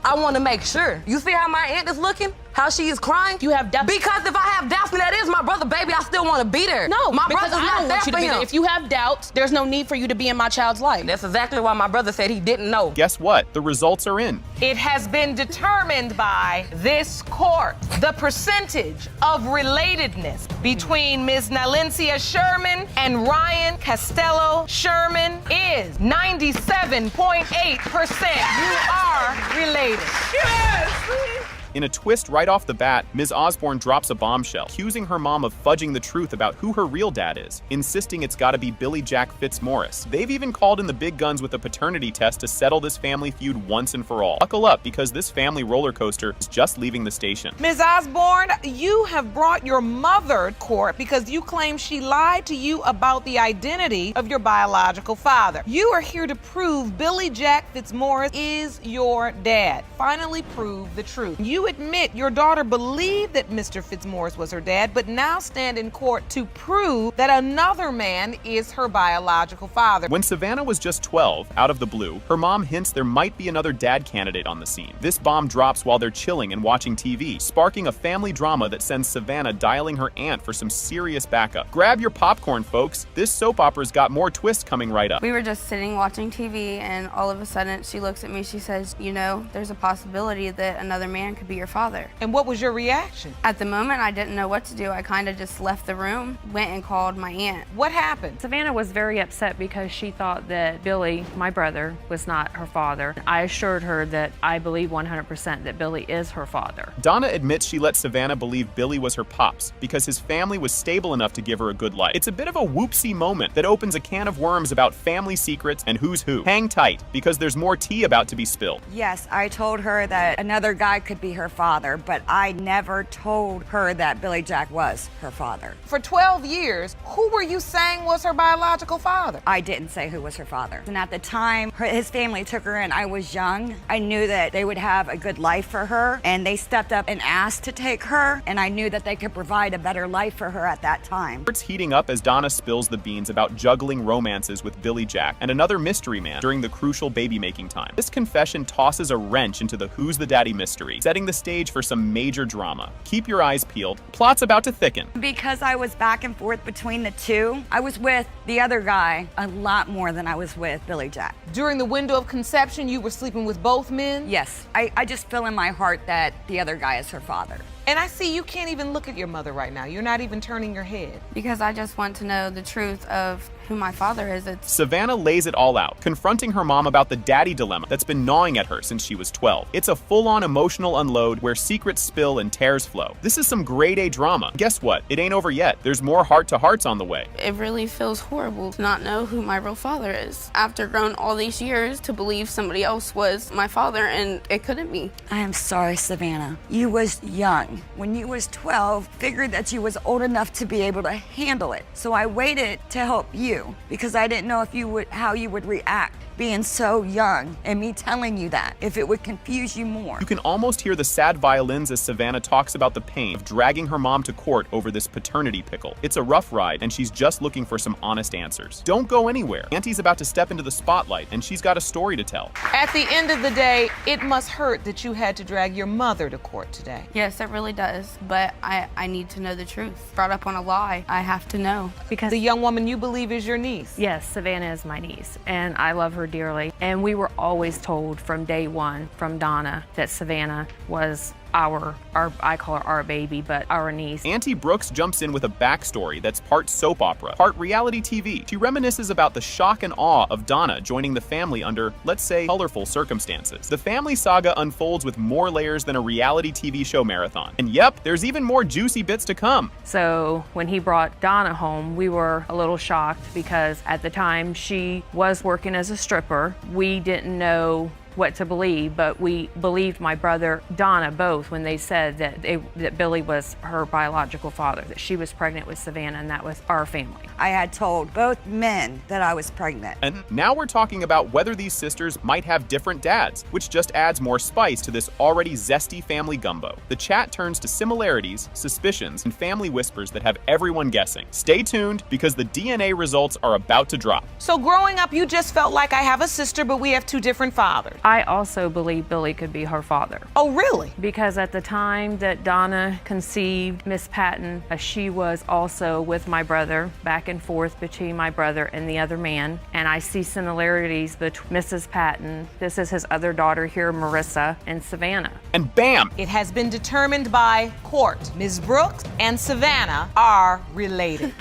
I want to make sure. You see how my aunt is looking? How she is crying? You have doubts? Because if I have doubts and that is my brother, baby, I still want to be there. No, my because brother's I don't not there want you to for be there. him. If you have doubts, there's no need for you to be in my child's life. That's exactly why my brother said he didn't know. Guess what? The results are in. It has been determined by this court. The percentage of relatedness between Ms. Nalencia Sherman and Ryan Costello Sherman is 97.8%. You are related. Yes! In a twist right off the bat, Ms. Osborne drops a bombshell, accusing her mom of fudging the truth about who her real dad is, insisting it's gotta be Billy Jack Fitzmaurice. They've even called in the big guns with a paternity test to settle this family feud once and for all. Buckle up, because this family roller coaster is just leaving the station. Ms. Osborne, you have brought your mother to court because you claim she lied to you about the identity of your biological father. You are here to prove Billy Jack Fitzmaurice is your dad. Finally prove the truth. You admit your daughter believed that Mr. Fitzmaurice was her dad, but now stand in court to prove that another man is her biological father. When Savannah was just 12, out of the blue, her mom hints there might be another dad candidate on the scene. This bomb drops while they're chilling and watching TV, sparking a family drama that sends Savannah dialing her aunt for some serious backup. Grab your popcorn, folks. This soap opera's got more twists coming right up. We were just sitting watching TV, and all of a sudden she looks at me, she says, there's a possibility that another man could be your father. And what was your reaction? At the moment, I didn't know what to do. I kind of just left the room, went and called my aunt. What happened? Savannah was very upset because she thought that Billy, my brother, was not her father. I assured her that I believe 100% that Billy is her father. Donna admits she let Savannah believe Billy was her pops because his family was stable enough to give her a good life. It's a bit of a whoopsie moment that opens a can of worms about family secrets and who's who. Hang tight, because there's more tea about to be spilled. Yes, I told her that another guy could be her father, but I never told her that Billy Jack was her father. For 12 years, who were you saying was her biological father? I didn't say who was her father. And at the time his family took her in, I was young. I knew that they would have a good life for her, and they stepped up and asked to take her, and I knew that they could provide a better life for her at that time. It's heating up as Donna spills the beans about juggling romances with Billy Jack and another mystery man during the crucial baby-making time. This confession tosses a wrench into the who's the daddy mystery, setting the stage for some major drama. Keep your eyes peeled. Plot's about to thicken. Because I was back and forth between the two, I was with the other guy a lot more than I was with Billy Jack. During the window of conception, you were sleeping with both men? Yes, I just feel in my heart that the other guy is her father. And I see you can't even look at your mother right now. You're not even turning your head. Because I just want to know the truth of who my father is. Savannah lays it all out, confronting her mom about the daddy dilemma that's been gnawing at her since she was 12. It's a full-on emotional unload where secrets spill and tears flow. This is some grade A drama. Guess what? It ain't over yet. There's more heart-to-hearts on the way. It really feels horrible to not know who my real father is. After growing all these years to believe somebody else was my father, and it couldn't be. I am sorry, Savannah. You was young. When you was 12, figured that you was old enough to be able to handle it. So I waited to help you because I didn't know if you would how you would react being so young and me telling you that, if it would confuse you more. You can almost hear the sad violins as Savannah talks about the pain of dragging her mom to court over this paternity pickle. It's a rough ride, and she's just looking for some honest answers. Don't go anywhere. Auntie's about to step into the spotlight, and she's got a story to tell. At the end of the day, it must hurt that you had to drag your mother to court today. Yes, it really does, but I need to know the truth. Brought up on a lie, I have to know. Because the young woman you believe is your niece. Yes, Savannah is my niece, and I love her dearly. And we were always told from day one from Donna that Savannah was our I call her our baby, but our niece. Auntie Brooks jumps in with a backstory that's part soap opera, part reality TV. She reminisces about the shock and awe of Donna joining the family under, let's say, colorful circumstances. The family saga unfolds with more layers than a reality TV show marathon. And yep, there's even more juicy bits to come. So when he brought Donna home, we were a little shocked because at the time she was working as a stripper. We didn't know what to believe, but we believed my brother, Donna, both when they said that Billy was her biological father, that she was pregnant with Savannah, and that was our family. I had told both men that I was pregnant. And now we're talking about whether these sisters might have different dads, which just adds more spice to this already zesty family gumbo. The chat turns to similarities, suspicions, and family whispers that have everyone guessing. Stay tuned, because the DNA results are about to drop. So growing up, you just felt like I have a sister, but we have two different fathers. I also believe Billy could be her father. Oh, really? Because at the time that Donna conceived Miss Patton, she was also with my brother, back and forth between my brother and the other man. And I see similarities between Mrs. Patton, this is his other daughter here, Marissa, and Savannah. And bam! It has been determined by court. Ms. Brooks and Savannah are related.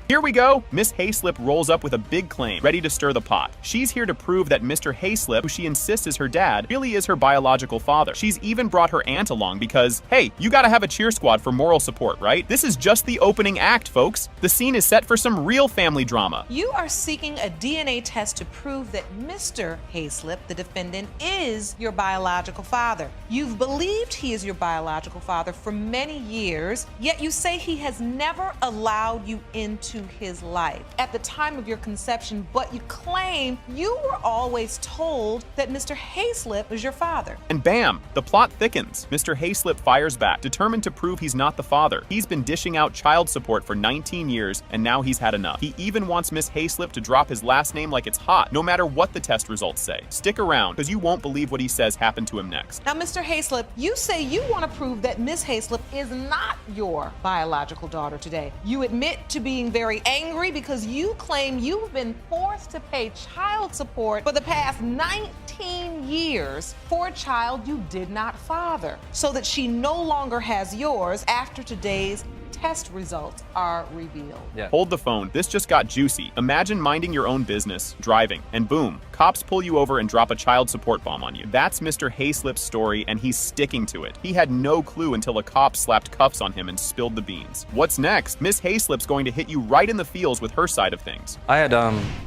Here we go. Miss Hayslip rolls up with a big claim, ready to stir the pot. She's here to prove that Mr. Hayslip, who she insists is her dad, really is her biological father. She's even brought her aunt along because, hey, you gotta have a cheer squad for moral support, right? This is just the opening act, folks. The scene is set for some real family drama. You are seeking a DNA test to prove that Mr. Hayslip, the defendant, is your biological father. You've believed he is your biological father for many years, yet you say he has never allowed you into his life at the time of your conception, but you claim you were always told that Mr. Hayslip was your father. And bam, the plot thickens. Mr. Hayslip fires back, determined to prove he's not the father. He's been dishing out child support for 19 years, and now he's had enough. He even wants Miss Hayslip to drop his last name like it's hot, no matter what the test results say. Stick around, because you won't believe what he says happened to him next. Now, Mr. Hayslip, you say you want to prove that Miss Hayslip is not your biological daughter today. You admit to being very angry because you claim you've been forced to pay child support for the past 19 years for a child you did not father, so that she no longer has yours after today's test results are revealed. Yeah. Hold the phone. This just got juicy. Imagine minding your own business, driving, and boom, cops pull you over and drop a child support bomb on you. That's Mr. Hayslip's story, and he's sticking to it. He had no clue until a cop slapped cuffs on him and spilled the beans. What's next? Miss Hayslip's going to hit you right in the feels with her side of things. I had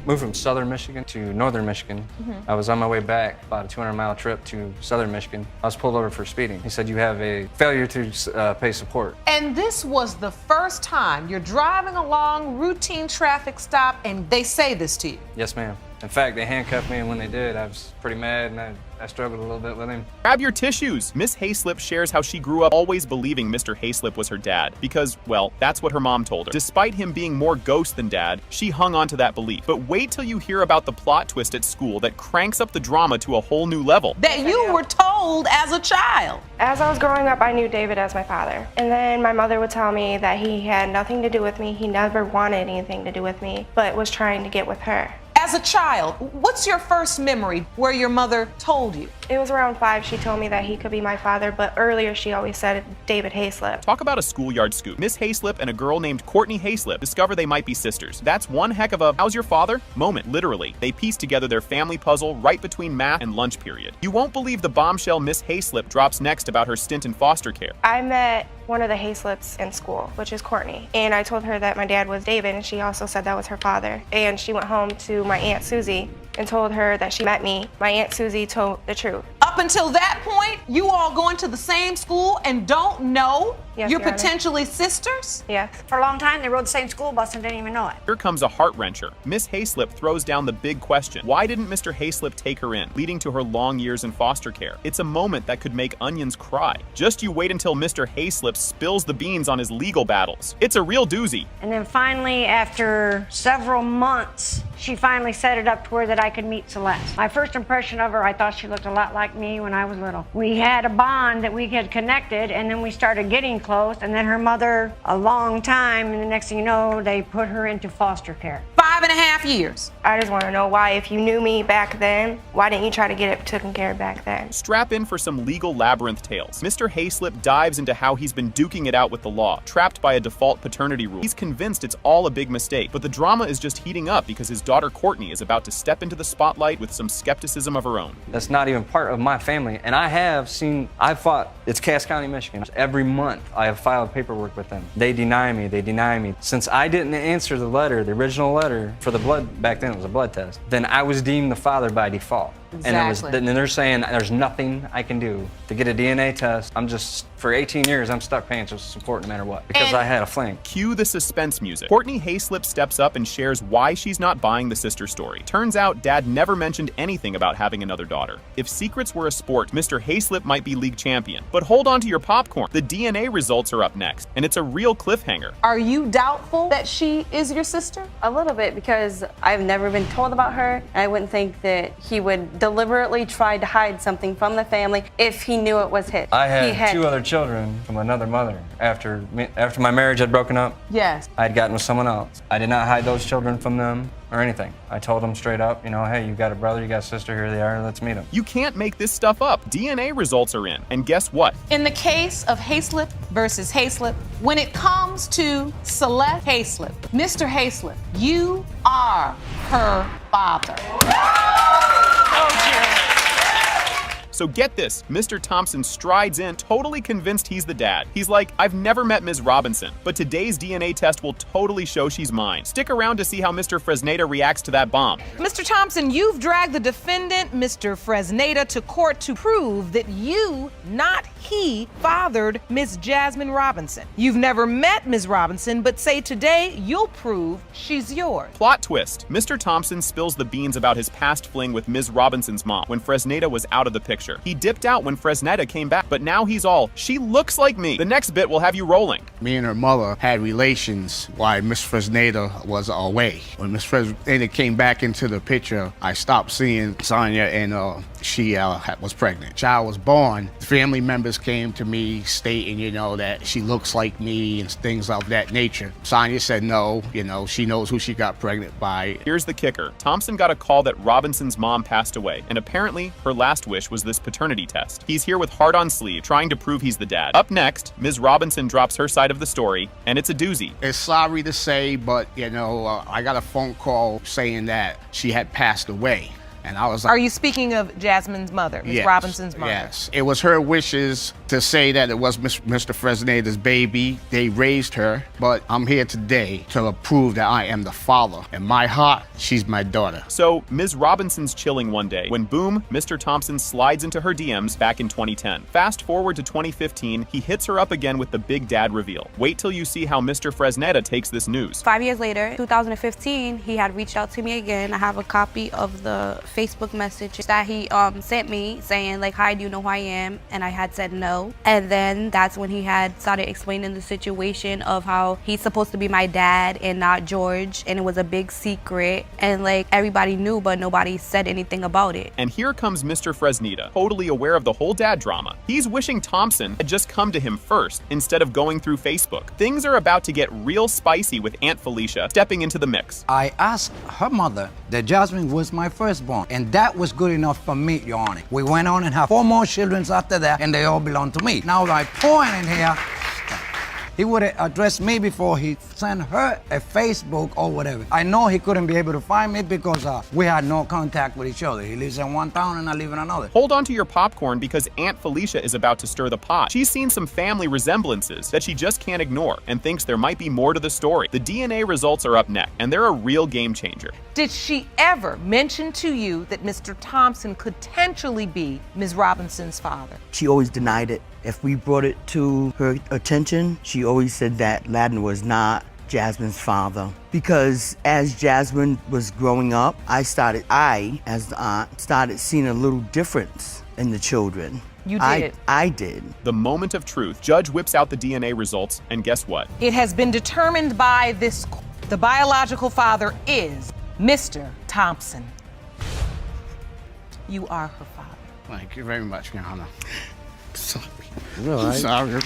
moved from southern Michigan to northern Michigan. I was on my way back, about a 200-mile trip to southern Michigan. I was pulled over for speeding. He said, you have a failure to pay support. And this was the first time you're driving along routine traffic stop and they say this to you. Yes, ma'am. In fact, they handcuffed me, and when they did, I was pretty mad, and I struggled a little bit with him. Grab your tissues! Miss Hayslip shares how she grew up always believing Mr. Hayslip was her dad because, well, that's what her mom told her. Despite him being more ghost than dad, she hung on to that belief. But wait till you hear about the plot twist at school that cranks up the drama to a whole new level. That you were told as a child. As I was growing up, I knew David as my father. And then my mother would tell me that he had nothing to do with me. He never wanted anything to do with me, but was trying to get with her. As a child, what's your first memory where your mother told you? It was around 5 she told me that he could be my father, but earlier she always said David Hayslip. Talk about a schoolyard scoop. Miss Hayslip and a girl named Courtney Hayslip discover they might be sisters. That's one heck of a "how's your father?" moment, literally. They piece together their family puzzle right between math and lunch period. You won't believe the bombshell Miss Hayslip drops next about her stint in foster care. I met one of the Hayslips in school, which is Courtney, and I told her that my dad was David, and she also said that was her father. And she went home to my Aunt Susie and told her that she met me. My Aunt Susie told the truth. Up until that point, you all going to the same school and don't know Yes, you're Your Honor. potentially sisters? Yes. For a long time, they rode the same school bus and didn't even know it. Here comes a heart-wrencher. Miss Hayslip throws down the big question. Why didn't Mr. Hayslip take her in, leading to her long years in foster care? It's a moment that could make onions cry. Just you wait until Mr. Hayslip spills the beans on his legal battles. It's a real doozy. And then finally, after several months, she finally set it up to where that I could meet Celeste. My first impression of her, I thought she looked a lot like me when I was little. We had a bond that we had connected, and then we started getting close, and then her mother, a long time, and the next thing you know, they put her into foster care. 5.5 years. I just want to know why, if you knew me back then, why didn't you try to get it taken care of back then? Strap in for some legal labyrinth tales. Mr. Hayslip dives into how he's been duking it out with the law, trapped by a default paternity rule. He's convinced it's all a big mistake, but the drama is just heating up because his daughter Courtney is about to step into the spotlight with some skepticism of her own. That's not even part of my family, and I fought, it's Cass County, Michigan. Every month I have filed paperwork with them. They deny me. Since I didn't answer the letter, the original letter for the blood, back then it was a blood test, then I was deemed the father by default. Exactly. And they're saying there's nothing I can do to get a DNA test. For 18 years, I'm stuck paying child support no matter what, because I had a fling. Cue the suspense music. Courtney Hayslip steps up and shares why she's not buying the sister story. Turns out Dad never mentioned anything about having another daughter. If secrets were a sport, Mr. Hayslip might be league champion. But hold on to your popcorn. The DNA results are up next, and it's a real cliffhanger. Are you doubtful that she is your sister? A little bit, because I've never been told about her, and I wouldn't think that he would deliberately try to hide something from the family if he knew it was his. I had 2 other children from another mother. After my marriage had broken up, Yes. I had gotten with someone else. I did not hide those children from them or anything. I told them straight up, hey, you got a brother, you got a sister, here they are, let's meet them. You can't make this stuff up. DNA results are in, and guess what? In the case of Hayslip versus Hayslip, when it comes to Celeste Hayslip, Mr. Hayslip, you are her father. So get this, Mr. Thompson strides in totally convinced he's the dad. He's like, I've never met Ms. Robinson, but today's DNA test will totally show she's mine. Stick around to see how Mr. Fresneda reacts to that bomb. Mr. Thompson, you've dragged the defendant, Mr. Fresneda, to court to prove that you, not he, fathered Miss Jasmine Robinson. You've never met Ms. Robinson, but say today you'll prove she's yours. Plot twist. Mr. Thompson spills the beans about his past fling with Ms. Robinson's mom when Fresneda was out of the picture. He dipped out when Fresneda came back, but now he's all, she looks like me. The next bit will have you rolling. Me and her mother had relations while Miss Fresneda was away. When Miss Fresneda came back into the picture, I stopped seeing Sonia, and she was pregnant. Child was born. Family members came to me stating, that she looks like me and things of that nature. Sonia said no, she knows who she got pregnant by. Here's the kicker. Thompson got a call that Robinson's mom passed away, and apparently her last wish was this paternity test. He's here with heart on sleeve, trying to prove he's the dad. Up next, Ms. Robinson drops her side of the story, and it's a doozy. It's sorry to say, but, I got a phone call saying that she had passed away. And I was like, Are you speaking of Jasmine's mother, Ms. Robinson's mother? Yes. It was her wishes to say that it was Mr. Fresneda's baby. They raised her, but I'm here today to prove that I am the father. In my heart, she's my daughter. So, Ms. Robinson's chilling one day when, boom, Mr. Thompson slides into her DMs back in 2010. Fast forward to 2015, he hits her up again with the big dad reveal. Wait till you see how Mr. Fresneda takes this news. 5 years later, 2015, he had reached out to me again. I have a copy of the Facebook message that he sent me saying like, hi, do you know who I am? And I had said no. And then that's when he had started explaining the situation of how he's supposed to be my dad and not George. And it was a big secret. And like everybody knew, but nobody said anything about it. And here comes Mr. Fresneda, totally aware of the whole dad drama. He's wishing Thompson had just come to him first instead of going through Facebook. Things are about to get real spicy with Aunt Felicia stepping into the mix. I asked her mother that Jasmine was my firstborn, and that was good enough for me, Your Honor. We went on and had 4 more children after that, and they all belong to me. Now my point in here, he would have addressed me before he sent her a Facebook or whatever. I know he couldn't be able to find me because we had no contact with each other. He lives in one town and I live in another. Hold on to your popcorn because Aunt Felicia is about to stir the pot. She's seen some family resemblances that she just can't ignore and thinks there might be more to the story. The DNA results are up next, and they're a real game changer. Did she ever mention to you that Mr. Thompson could potentially be Ms. Robinson's father? She always denied it. If we brought it to her attention, she always said that Ladden was not Jasmine's father. Because as Jasmine was growing up, I, as the aunt, started seeing a little difference in the children. You did? I did. The moment of truth, Judge whips out the DNA results, and guess what? It has been determined by this court. The biological father is Mr. Thompson. You are her father. Thank you very much, Your Honor. All right. Sorry.